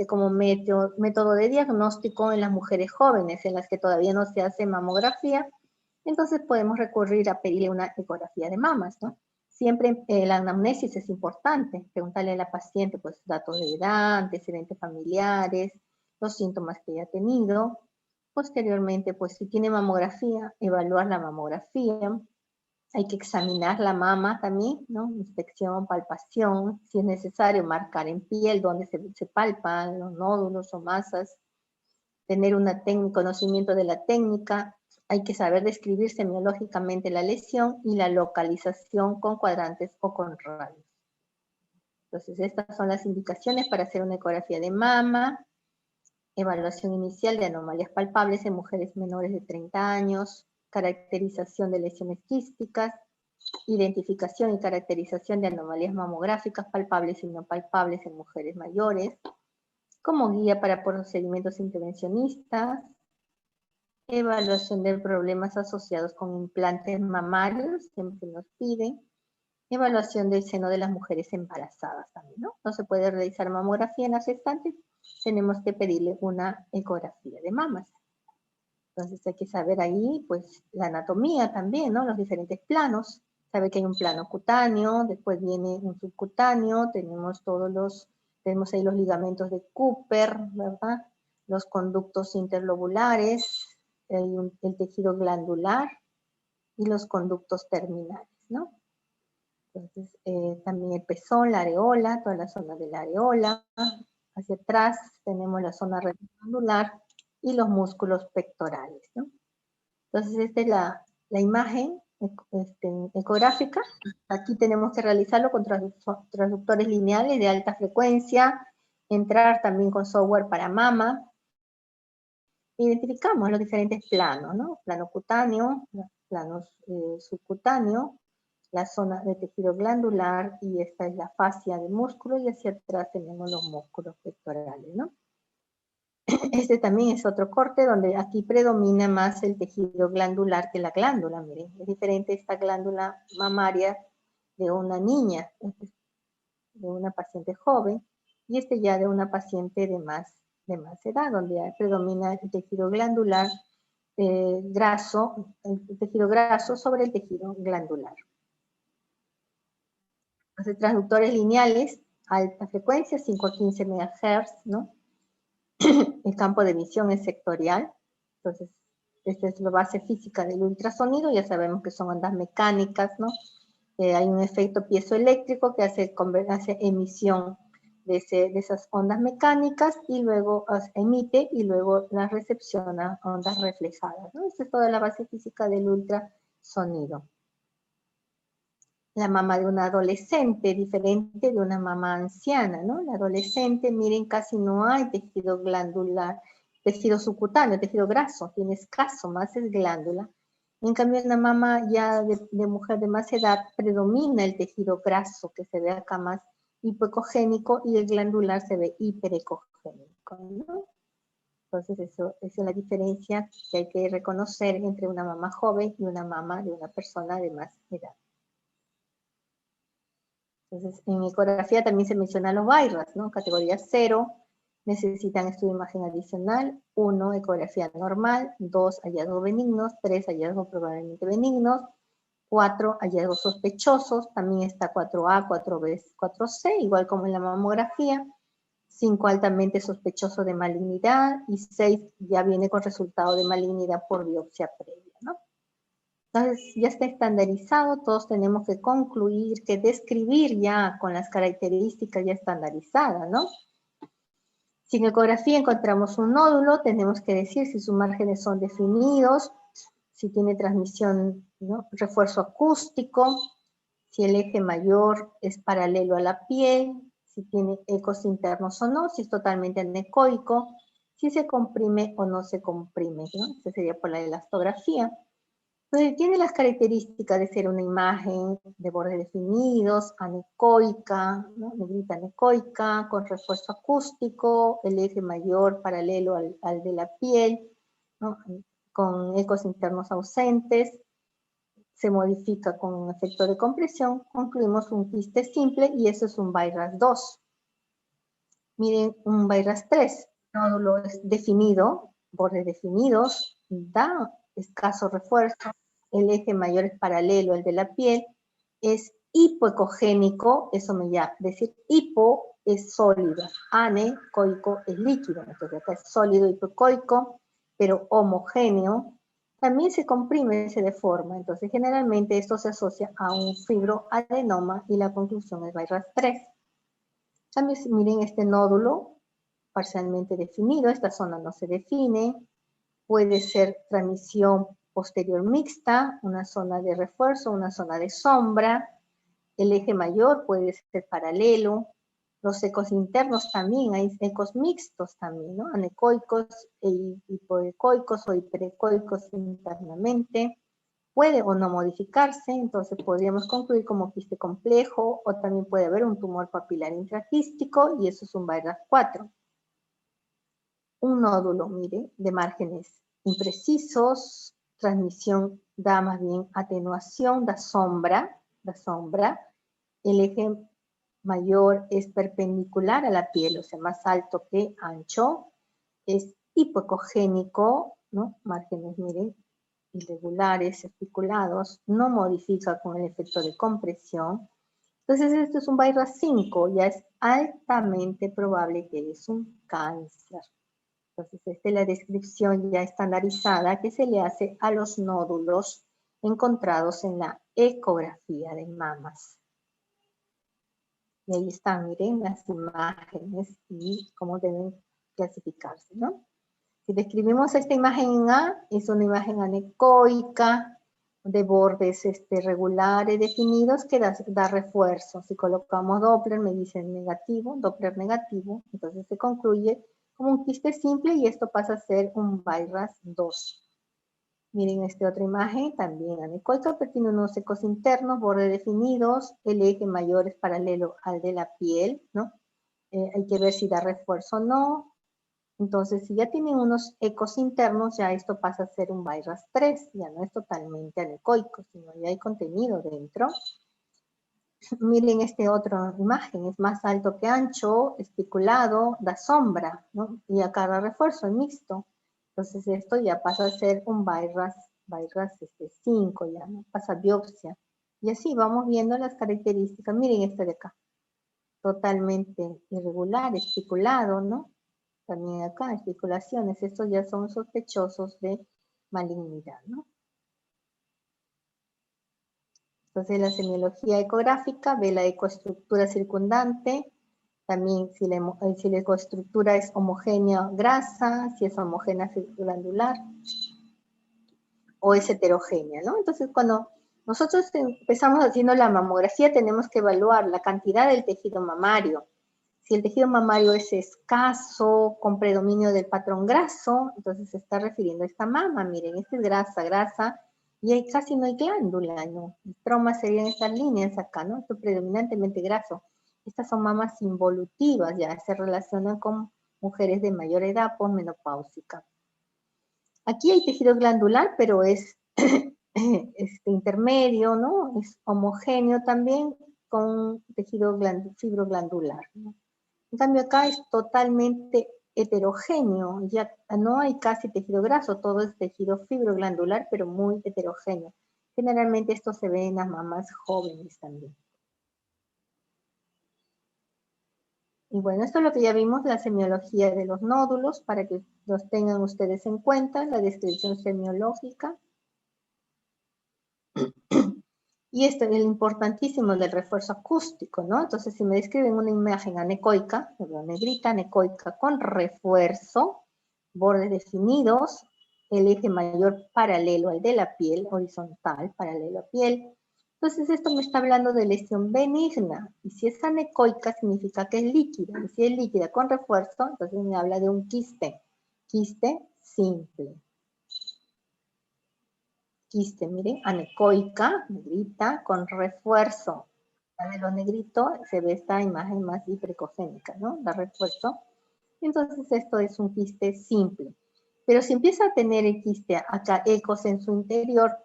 como método de diagnóstico en las mujeres jóvenes, en las que todavía no se hace mamografía. Entonces podemos recurrir a pedirle una ecografía de mamas, ¿no? Siempre la anamnesis es importante, preguntarle a la paciente pues datos de edad, antecedentes familiares, los síntomas que haya tenido. Posteriormente, pues si tiene mamografía, evaluar la mamografía. Hay que examinar la mama también, ¿no? Inspección, palpación, si es necesario marcar en piel donde se palpan los nódulos o masas. Tener conocimiento de la técnica. Hay que saber describir semiológicamente la lesión y la localización con cuadrantes o con radios. Entonces, estas son las indicaciones para hacer una ecografía de mama, evaluación inicial de anomalías palpables en mujeres menores de 30 años, caracterización de lesiones quísticas, identificación y caracterización de anomalías mamográficas palpables y no palpables en mujeres mayores, como guía para procedimientos intervencionistas, evaluación de problemas asociados con implantes mamarios, siempre nos piden, evaluación del seno de las mujeres embarazadas también, ¿no? No se puede realizar mamografía en las gestantes, tenemos que pedirle una ecografía de mamas. Entonces hay que saber ahí, pues, la anatomía también, ¿no? Los diferentes planos. Sabe que hay un plano cutáneo, después viene un subcutáneo, tenemos ahí los ligamentos de Cooper, ¿verdad? Los conductos interlobulares, el tejido glandular y los conductos terminales, ¿no? Entonces, también el pezón, la areola, toda la zona de la areola. Hacia atrás tenemos la zona reticular y los músculos pectorales, ¿no? Entonces, esta es la imagen ecográfica. Aquí tenemos que realizarlo con transductores lineales de alta frecuencia, entrar también con software para mama. Identificamos los diferentes planos, ¿no? Plano cutáneo, planos subcutáneo, la zona de tejido glandular, y esta es la fascia de músculo, y hacia atrás tenemos los músculos pectorales, ¿no? Este también es otro corte donde aquí predomina más el tejido glandular que la glándula, miren, es diferente esta glándula mamaria de una niña, de una paciente joven, y este ya de una paciente de más edad, donde predomina el tejido glandular graso, el tejido graso sobre el tejido glandular. Los transductores lineales, alta frecuencia, 5 a 15 MHz, ¿no? El campo de visión es sectorial, entonces esta es la base física del ultrasonido, ya sabemos que son ondas mecánicas, ¿no? Hay un efecto piezoeléctrico que hace emisión de esas ondas mecánicas y luego emite y luego las recepciona ondas reflejadas, ¿no? Esta es toda la base física del ultrasonido. La mama de una adolescente, diferente de una mama anciana, ¿no? La adolescente, miren, casi no hay tejido glandular, tejido subcutáneo, tejido graso, tiene escaso, más es glándula. En cambio, en la mama ya de mujer de más edad, predomina el tejido graso, que se ve acá más hipoecogénico, y el glandular se ve hiperecogénico, ¿no? Entonces, esa es la diferencia que hay que reconocer entre una mama joven y una mama de una persona de más edad. Entonces, en ecografía también se mencionan los VIRAS, ¿no? Categoría 0, necesitan estudio de imagen adicional. 1, ecografía normal. 2, hallazgos benignos. 3, hallazgos probablemente benignos. 4, hallazgos sospechosos. También está 4A, 4B, 4C, igual como en la mamografía. 5, altamente sospechoso de malignidad. Y 6, ya viene con resultado de malignidad por biopsia previa, ¿no? Entonces, ya está estandarizado, todos tenemos que concluir, que describir ya con las características ya estandarizadas, ¿no? Si en ecografía encontramos un nódulo, tenemos que decir si sus márgenes son definidos, si tiene transmisión, ¿no? Refuerzo acústico, si el eje mayor es paralelo a la piel, si tiene ecos internos o no, si es totalmente anecoico, si se comprime o no se comprime, ¿no? Esta sería por la elastografía. Entonces, tiene las características de ser una imagen de bordes definidos, anecoica, ¿no? Negrita anecoica, con refuerzo acústico, el eje mayor paralelo al de la piel, ¿no? Con ecos internos ausentes, se modifica con un efecto de compresión, concluimos un quiste simple y eso es un BIRAS 2. Miren, un BIRAS 3, nódulo es definido, bordes definidos, da escaso refuerzo, el eje mayor es paralelo al de la piel, es hipoecogénico, eso me llama, decir hipo es sólido, anecoico es líquido, entonces acá es sólido hipoecoico, pero homogéneo, también se comprime, se deforma, entonces generalmente esto se asocia a un fibroadenoma y la conclusión es BIRAS 3. También miren este nódulo parcialmente definido, esta zona no se define, puede ser transmisión posterior mixta, una zona de refuerzo, una zona de sombra, el eje mayor puede ser paralelo, los ecos internos también, hay ecos mixtos también, ¿no? Anecoicos e hipoecoicos o hiperecoicos internamente, puede o no modificarse, entonces podríamos concluir como quiste complejo o también puede haber un tumor papilar intraquístico y eso es un BIRAS 4. Un nódulo, mire, de márgenes imprecisos, transmisión da más bien atenuación, da sombra, el eje mayor es perpendicular a la piel, o sea, más alto que ancho, es hipoecogénico, ¿no? Márgenes, miren, irregulares, articulados, no modifica con el efecto de compresión. Entonces, esto es un BIRAS 5, ya es altamente probable que es un cáncer. Entonces, esta es la descripción ya estandarizada que se le hace a los nódulos encontrados en la ecografía de mamas. Y ahí están, miren, las imágenes y cómo deben clasificarse, ¿no? Si describimos esta imagen en A, es una imagen anecoica, de bordes regulares definidos que da refuerzo. Si colocamos Doppler, me dicen negativo, Doppler negativo, entonces se concluye como un quiste simple y esto pasa a ser un BIRAS 2. Miren esta otra imagen, también anecoica, pero tiene unos ecos internos, bordes definidos, el eje mayor es paralelo al de la piel, ¿no? Hay que ver si da refuerzo o no. Entonces, si ya tienen unos ecos internos, ya esto pasa a ser un BIRAS 3, ya no es totalmente anecoico, sino ya hay contenido dentro. Miren esta otra imagen, es más alto que ancho, especulado, da sombra, ¿no? Y acá da refuerzo, es mixto. Entonces esto ya pasa a ser un BIRAS 5, ya, ¿no? Pasa a biopsia. Y así vamos viendo las características. Miren este de acá, totalmente irregular, especulado, ¿no? También acá, especulaciones, estos ya son sospechosos de malignidad, ¿no? Entonces la semiología ecográfica ve la ecoestructura circundante, también si la ecoestructura es homogénea grasa, si es homogénea glandular o es heterogénea, ¿no? Entonces cuando nosotros empezamos haciendo la mamografía tenemos que evaluar la cantidad del tejido mamario. Si el tejido mamario es escaso, con predominio del patrón graso, entonces se está refiriendo a esta mama. Miren, esta es grasa, y ahí casi no hay glándula, ¿no? El troma serían estas líneas acá, ¿no? Esto predominantemente graso. Estas son mamas involutivas, ya se relacionan con mujeres de mayor edad posmenopáusica. Aquí hay tejido glandular, pero es intermedio, ¿no? Es homogéneo también con tejido fibroglandular, ¿no? En cambio acá es totalmente heterogéneo, ya no hay casi tejido graso, todo es tejido fibroglandular, pero muy heterogéneo. Generalmente esto se ve en las mamás jóvenes también. Y bueno, esto es lo que ya vimos, la semiología de los nódulos, para que los tengan ustedes en cuenta, la descripción semiológica. Y esto es el importantísimo del refuerzo acústico, ¿no? Entonces, si me describen una imagen anecoica, negrita anecoica con refuerzo, bordes definidos, el eje mayor paralelo al de la piel, horizontal, paralelo a piel. Entonces, esto me está hablando de lesión benigna. Y si es anecoica, significa que es líquida. Y si es líquida con refuerzo, entonces me habla de un quiste. quiste simple. Quiste, miren, anecoica, negrita, con refuerzo. De lo negrito se ve esta imagen más hiperecogénica, ¿no? Da refuerzo. Entonces esto es un quiste simple. Pero si empieza a tener el quiste acá ecos en su interior,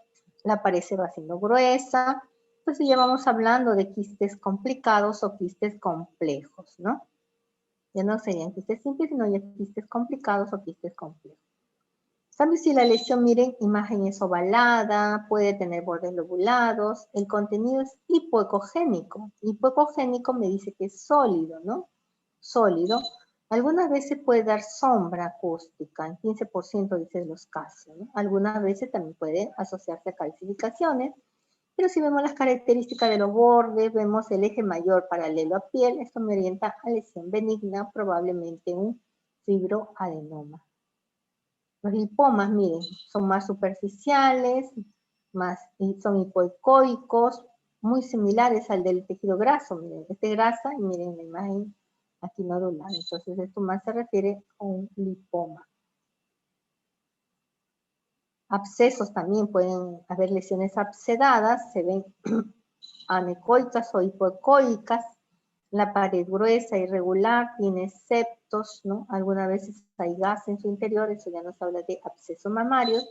la pared se va haciendo gruesa. Entonces ya vamos hablando de quistes complicados o quistes complejos, ¿no? Ya no serían quistes simples, sino ya quistes complicados o quistes complejos. También si la lesión, miren, imagen es ovalada, puede tener bordes lobulados, el contenido es hipoecogénico. Hipoecogénico me dice que es sólido, ¿no? Sólido. Algunas veces puede dar sombra acústica, en 15% dicen los casos, ¿no? Algunas veces también puede asociarse a calcificaciones, pero si vemos las características de los bordes, vemos el eje mayor paralelo a piel, esto me orienta a lesión benigna, probablemente un fibroadenoma. Los lipomas, miren, son más superficiales, son hipoecoicos, muy similares al del tejido graso. Miren, este grasa y miren la imagen aquí nodular. Entonces esto más se refiere a un lipoma. Abscesos también pueden haber lesiones abscedadas, se ven anecoicas o hipoecoicas. La pared gruesa, irregular, tiene septos, ¿no? Algunas veces hay gas en su interior, eso ya nos habla de abscesos mamarios.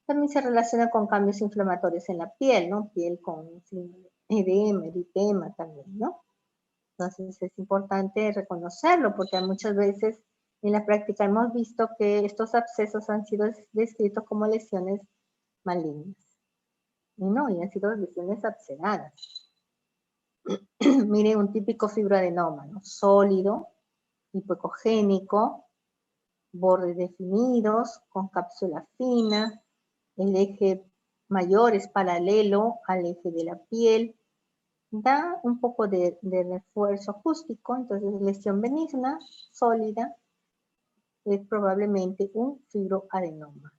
También se relaciona con cambios inflamatorios en la piel, ¿no? Piel con edema, eritema también, ¿no? Entonces es importante reconocerlo porque muchas veces en la práctica hemos visto que estos abscesos han sido descritos como lesiones malignas. Y no, y han sido lesiones abscedadas. Miren, un típico fibroadenoma, ¿no? Sólido, hipoecogénico, bordes definidos, con cápsula fina, el eje mayor es paralelo al eje de la piel, da un poco de refuerzo acústico, entonces lesión benigna, sólida, es probablemente un fibroadenoma.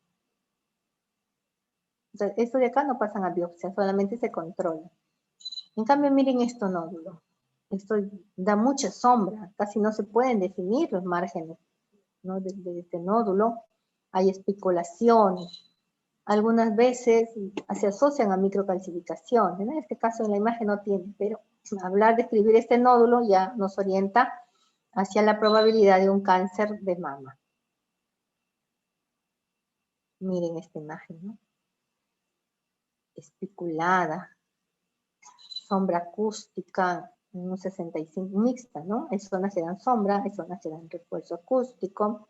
O sea, esto de acá no pasan a biopsia, solamente se controla. En cambio, miren estos nódulos. Esto da mucha sombra, casi no se pueden definir los márgenes, ¿no? de este nódulo. Hay especulaciones. Algunas veces se asocian a microcalcificación. En este caso en la imagen no tiene, pero hablar de escribir este nódulo ya nos orienta hacia la probabilidad de un cáncer de mama. Miren esta imagen, ¿no? Especulada, sombra acústica, un 65 mixta, ¿no? Hay zonas que dan sombra, hay zonas que dan refuerzo acústico.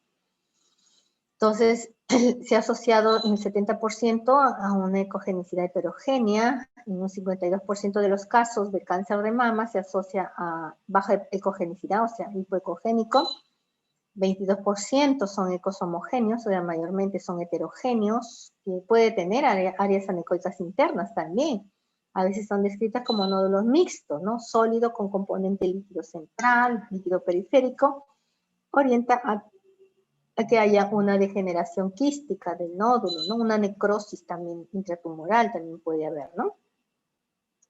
Entonces, se ha asociado en el 70% a una ecogenicidad heterogénea. En un 52% de los casos de cáncer de mama se asocia a baja ecogenicidad, o sea, hipoecogénico. 22% son ecos homogéneos, o sea, mayormente son heterogéneos, que puede tener áreas anecoicas internas también. A veces son descritas como nódulos mixtos, ¿no? Sólido con componente líquido central, líquido periférico, orienta a que haya una degeneración quística del nódulo, ¿no? Una necrosis también intratumoral también puede haber, ¿no?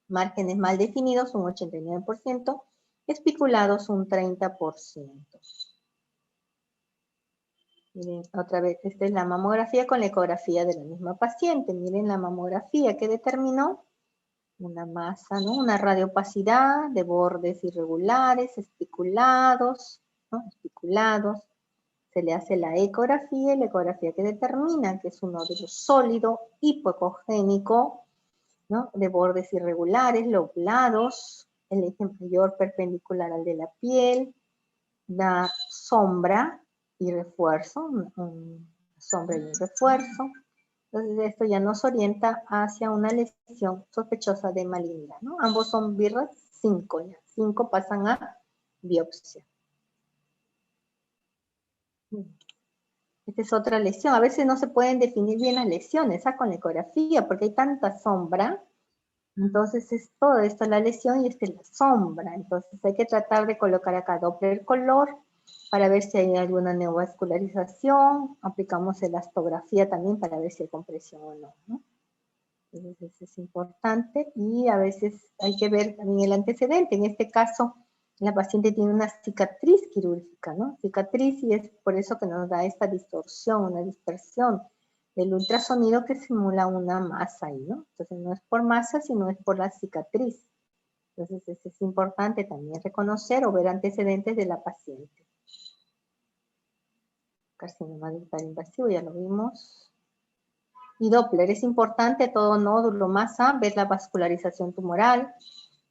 Márgenes mal definidos, un 89%, espiculados, un 30%. Miren, otra vez, esta es la mamografía con la ecografía de la misma paciente. Miren la mamografía que determinó una masa, ¿no? Una radiopacidad de bordes irregulares, espiculados, ¿no? Espiculados. Se le hace la ecografía que determina que es un nódulo sólido, hipoecogénico, ¿no? De bordes irregulares, lobulados, el eje mayor perpendicular al de la piel, da sombra y refuerzo, sombra y un refuerzo. Entonces esto ya nos orienta hacia una lesión sospechosa de malignidad, ¿no? Ambos son BIRAS 5, ya. 5 pasan a biopsia. Esta es otra lesión. A veces no se pueden definir bien las lesiones, con la ecografía, porque hay tanta sombra. Entonces es todo esto la lesión y esta es la sombra. Entonces hay que tratar de colocar acá Doppler color para ver si hay alguna neovascularización. Aplicamos elastografía también para ver si hay compresión o no, ¿no? Entonces es importante y a veces hay que ver también el antecedente. En este caso la paciente tiene una cicatriz quirúrgica, ¿no? Cicatriz, y es por eso que nos da esta distorsión, una dispersión del ultrasonido que simula una masa ahí, ¿no? Entonces no es por masa, sino es por la cicatriz. Entonces es importante también reconocer o ver antecedentes de la paciente. Carcinoma ductal invasivo, ya lo vimos. Y Doppler, es importante a todo nódulo masa ver la vascularización tumoral.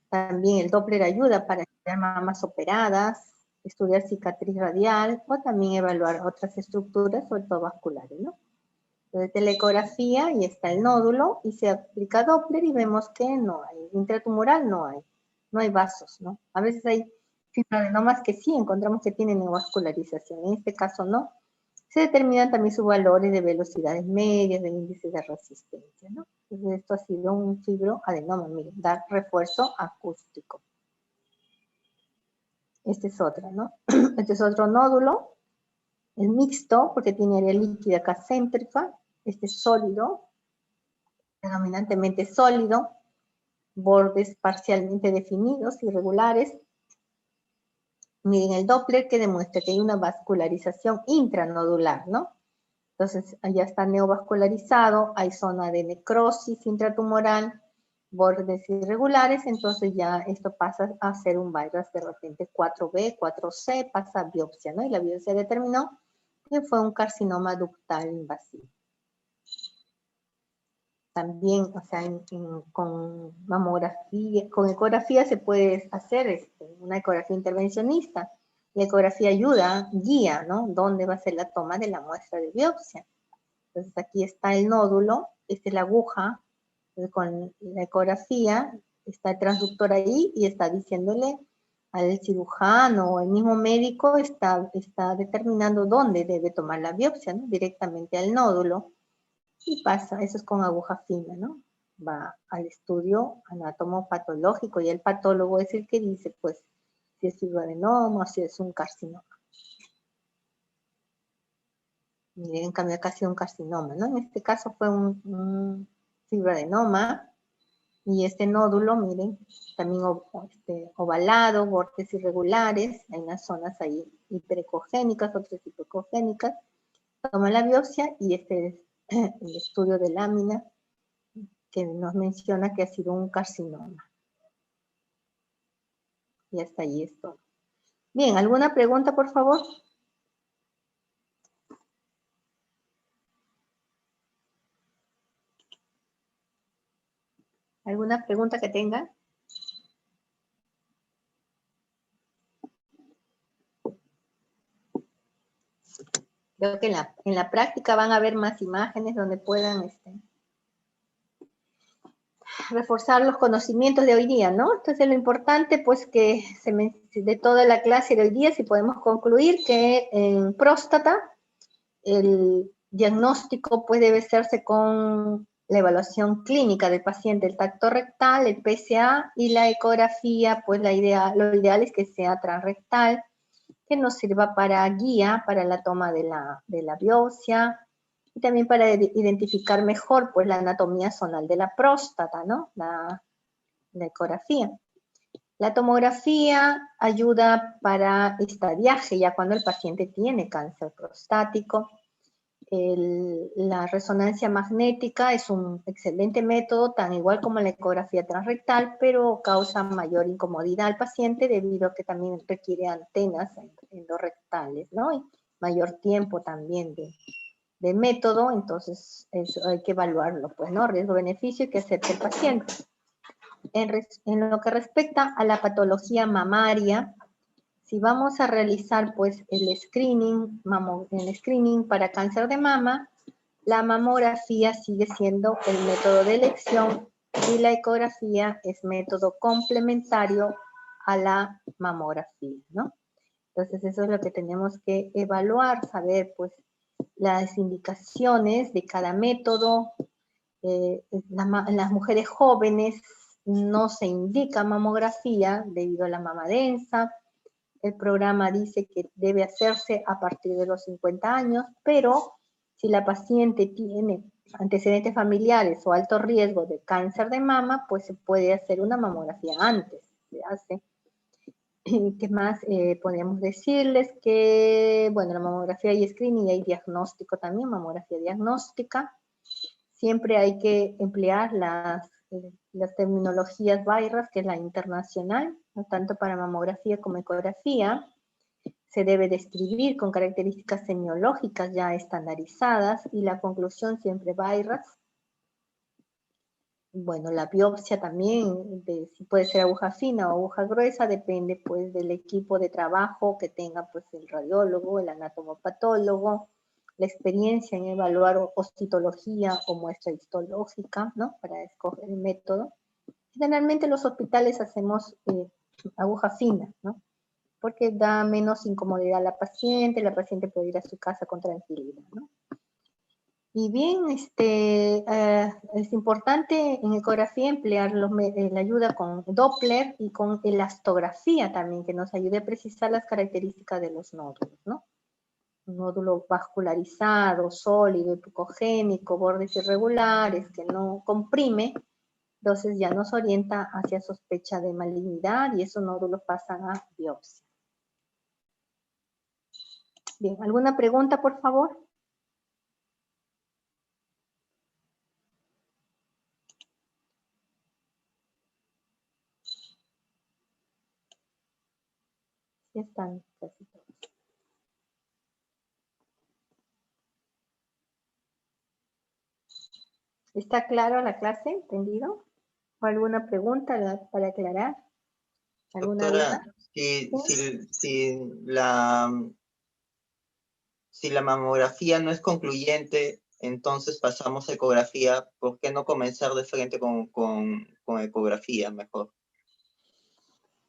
También el Doppler ayuda para estudiar mamas operadas, estudiar cicatriz radial o también evaluar otras estructuras, sobre todo vasculares, ¿no? Entonces, de la ecografía y está el nódulo y se aplica Doppler y vemos que no hay, intratumoral no hay vasos, ¿no? A veces hay fibroadenomas que sí encontramos que tienen neovascularización, en este caso no. Se determinan también sus valores de velocidades medias, de índice de resistencia, ¿no? Entonces, esto ha sido un fibroadenoma, miren, da refuerzo acústico. Este es otro, ¿no? Este es otro nódulo, el mixto, porque tiene área líquida acá céntrica. Este es sólido, predominantemente sólido, bordes parcialmente definidos, irregulares. Miren el Doppler que demuestra que hay una vascularización intranodular, ¿no? Entonces, ya está neovascularizado, hay zona de necrosis intratumoral, bordes irregulares, entonces ya esto pasa a ser un virus de repente 4B, 4C, pasa a biopsia, ¿no? Y la biopsia determinó que fue un carcinoma ductal invasivo. También, o sea, con mamografía, con ecografía se puede hacer una ecografía intervencionista. La ecografía ayuda, guía, ¿no? Dónde va a ser la toma de la muestra de biopsia. Entonces aquí está el nódulo, esta es la aguja, con la ecografía, está el transductor ahí y está diciéndole al cirujano o el mismo médico, está determinando dónde debe tomar la biopsia, ¿no? Directamente al nódulo. Y pasa, eso es con aguja fina, ¿no? Va al estudio anatomopatológico y el patólogo es el que dice, pues, si es fibroadenoma o si es un carcinoma. Miren, en cambio acá ha sido un carcinoma, ¿no? En este caso fue un fibroadenoma y este nódulo, miren, también ovalado, bordes irregulares, hay unas zonas ahí hiperecogénicas, otras hipoecogénicas. Toma la biopsia y este es el estudio de lámina que nos menciona que ha sido un carcinoma. Y hasta ahí es todo. Bien, ¿alguna pregunta, por favor? ¿Alguna pregunta que tenga? Creo que en la práctica van a ver más imágenes donde puedan reforzar los conocimientos de hoy día, ¿no? Entonces lo importante, pues, que de toda la clase de hoy día, si podemos concluir que en próstata el diagnóstico pues debe hacerse con la evaluación clínica del paciente, el tacto rectal, el PSA y la ecografía, pues lo ideal es que sea transrectal, que nos sirva para guía para la toma de la biopsia y también para identificar mejor pues la anatomía zonal de la próstata, ¿no? La ecografía. La tomografía ayuda para estadiaje, ya cuando el paciente tiene cáncer prostático. La resonancia magnética es un excelente método, tan igual como la ecografía transrectal, pero causa mayor incomodidad al paciente debido a que también requiere antenas endorrectales, ¿no? Y mayor tiempo también de método, entonces eso hay que evaluarlo, pues, ¿no? Riesgo-beneficio y que acepte el paciente. En lo que respecta a la patología mamaria, si vamos a realizar pues el screening para cáncer de mama, la mamografía sigue siendo el método de elección y la ecografía es método complementario a la mamografía, ¿no? Entonces eso es lo que tenemos que evaluar, saber pues las indicaciones de cada método. En las mujeres jóvenes no se indica mamografía debido a la mama densa. El programa dice que debe hacerse a partir de los 50 años, pero si la paciente tiene antecedentes familiares o alto riesgo de cáncer de mama, pues se puede hacer una mamografía antes, se hace. ¿Qué más podríamos decirles? Que, bueno, la mamografía y screening, y hay diagnóstico también, mamografía diagnóstica. Siempre hay que emplear las terminologías BI-RADS, que es la internacional, ¿no? Tanto para mamografía como ecografía. Se debe describir con características semiológicas ya estandarizadas, y la conclusión siempre BI-RADS. Bueno, la biopsia también, si puede ser aguja fina o aguja gruesa, depende pues del equipo de trabajo que tenga pues el radiólogo, el anatomopatólogo, la experiencia en evaluar citología o muestra histológica, ¿no? Para escoger el método. Generalmente en los hospitales hacemos aguja fina, ¿no? Porque da menos incomodidad a la paciente puede ir a su casa con tranquilidad, ¿no? Y bien, es importante en ecografía emplear la ayuda con Doppler y con elastografía también, que nos ayude a precisar las características de los nódulos, ¿no? Un nódulo vascularizado, sólido, hipocogénico, bordes irregulares, que no comprime, entonces ya nos orienta hacia sospecha de malignidad y esos nódulos pasan a biopsia. Bien, ¿alguna pregunta, por favor? Ya están casi todos. ¿Está claro la clase? ¿Entendido? ¿O alguna pregunta para aclarar? ¿Alguna Doctora, duda? si la mamografía no es concluyente, entonces pasamos a ecografía. ¿Por qué no comenzar de frente con ecografía mejor?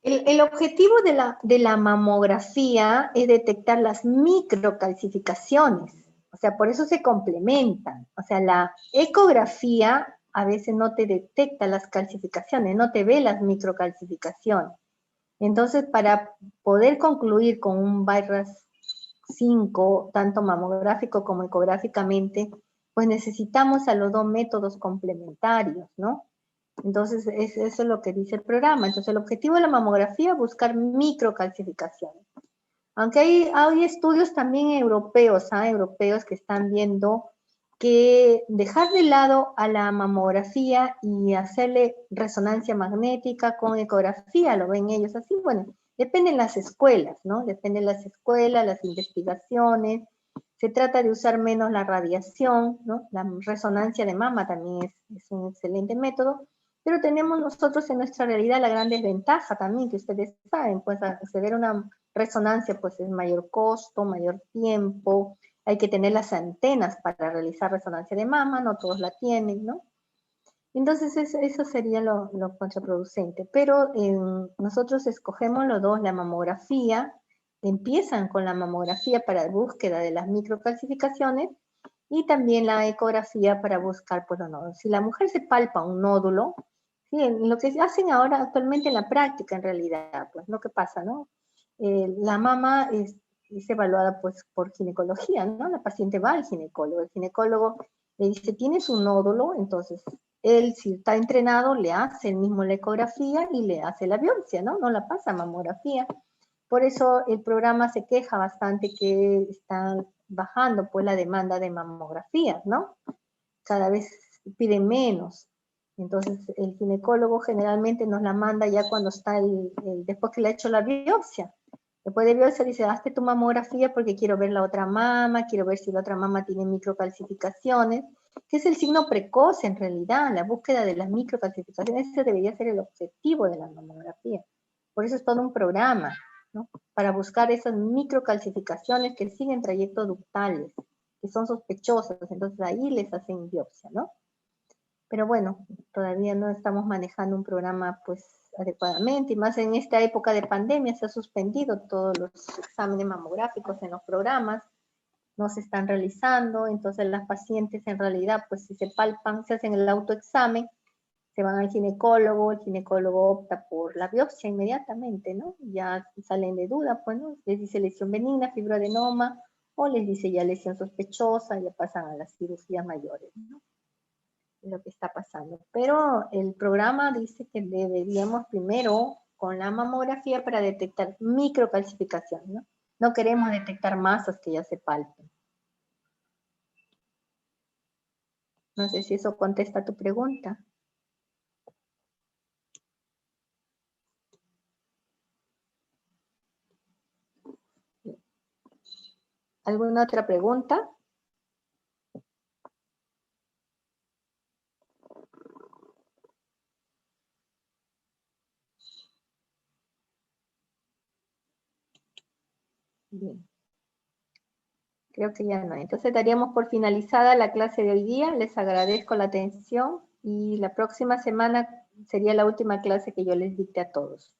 El objetivo de la mamografía es detectar las microcalcificaciones. O sea, por eso se complementan. O sea, la ecografía a veces no te detecta las calcificaciones, no te ve las microcalcificaciones. Entonces, para poder concluir con un BI-RADS 5, tanto mamográfico como ecográficamente, pues necesitamos a los dos métodos complementarios, ¿no? Entonces, eso es lo que dice el programa. Entonces, el objetivo de la mamografía es buscar microcalcificaciones. Aunque hay estudios también europeos, europeos que están viendo que dejar de lado a la mamografía y hacerle resonancia magnética con ecografía, lo ven ellos así, bueno, dependen las escuelas, ¿no? Dependen las escuelas, las investigaciones, se trata de usar menos la radiación, ¿no? La resonancia de mama también es un excelente método, pero tenemos nosotros en nuestra realidad la gran desventaja también, que ustedes saben, pues acceder a una resonancia pues es mayor costo, mayor tiempo, hay que tener las antenas para realizar resonancia de mama, no todos la tienen, ¿no? Entonces eso sería lo contraproducente, pero nosotros escogemos los dos, la mamografía, empiezan con la mamografía para búsqueda de las microcalcificaciones y también la ecografía para buscar por los nódulos. Si la mujer se palpa un nódulo, ¿sí? Lo que hacen ahora actualmente en la práctica en realidad, pues lo que pasa, ¿no? La mama es evaluada pues por ginecología, ¿no? La paciente va al ginecólogo, el ginecólogo le dice, tienes un nódulo, entonces él, si está entrenado, le hace el mismo la ecografía y le hace la biopsia, ¿no? No la pasa a mamografía. Por eso el programa se queja bastante que están bajando pues la demanda de mamografías, ¿no? Cada vez piden menos. Entonces el ginecólogo generalmente nos la manda ya cuando está después que le ha hecho la biopsia. Después de biopsia dice, hazte tu mamografía porque quiero ver la otra mama, quiero ver si la otra mama tiene microcalcificaciones, que es el signo precoz en realidad, la búsqueda de las microcalcificaciones. Ese debería ser el objetivo de la mamografía. Por eso es todo un programa, ¿no? Para buscar esas microcalcificaciones que siguen trayectos ductales, que son sospechosas, entonces ahí les hacen biopsia, ¿no? Pero bueno, todavía no estamos manejando un programa pues adecuadamente, y más en esta época de pandemia se ha suspendido todos los exámenes mamográficos en los programas, no se están realizando, entonces las pacientes en realidad pues si se palpan, se hacen el autoexamen, se van al ginecólogo, el ginecólogo opta por la biopsia inmediatamente, ¿no? Ya salen de duda, pues, ¿no? Les dice lesión benigna, fibroadenoma, o les dice ya lesión sospechosa, ya pasan a las cirugías mayores, ¿no? Es lo que está pasando. Pero el programa dice que deberíamos primero con la mamografía para detectar microcalcificación, ¿no? No queremos detectar masas que ya se palpen. No sé si eso contesta tu pregunta. ¿Alguna otra pregunta? Bien. Creo que ya no hay. Entonces daríamos por finalizada la clase de hoy día. Les agradezco la atención y la próxima semana sería la última clase que yo les dicte a todos.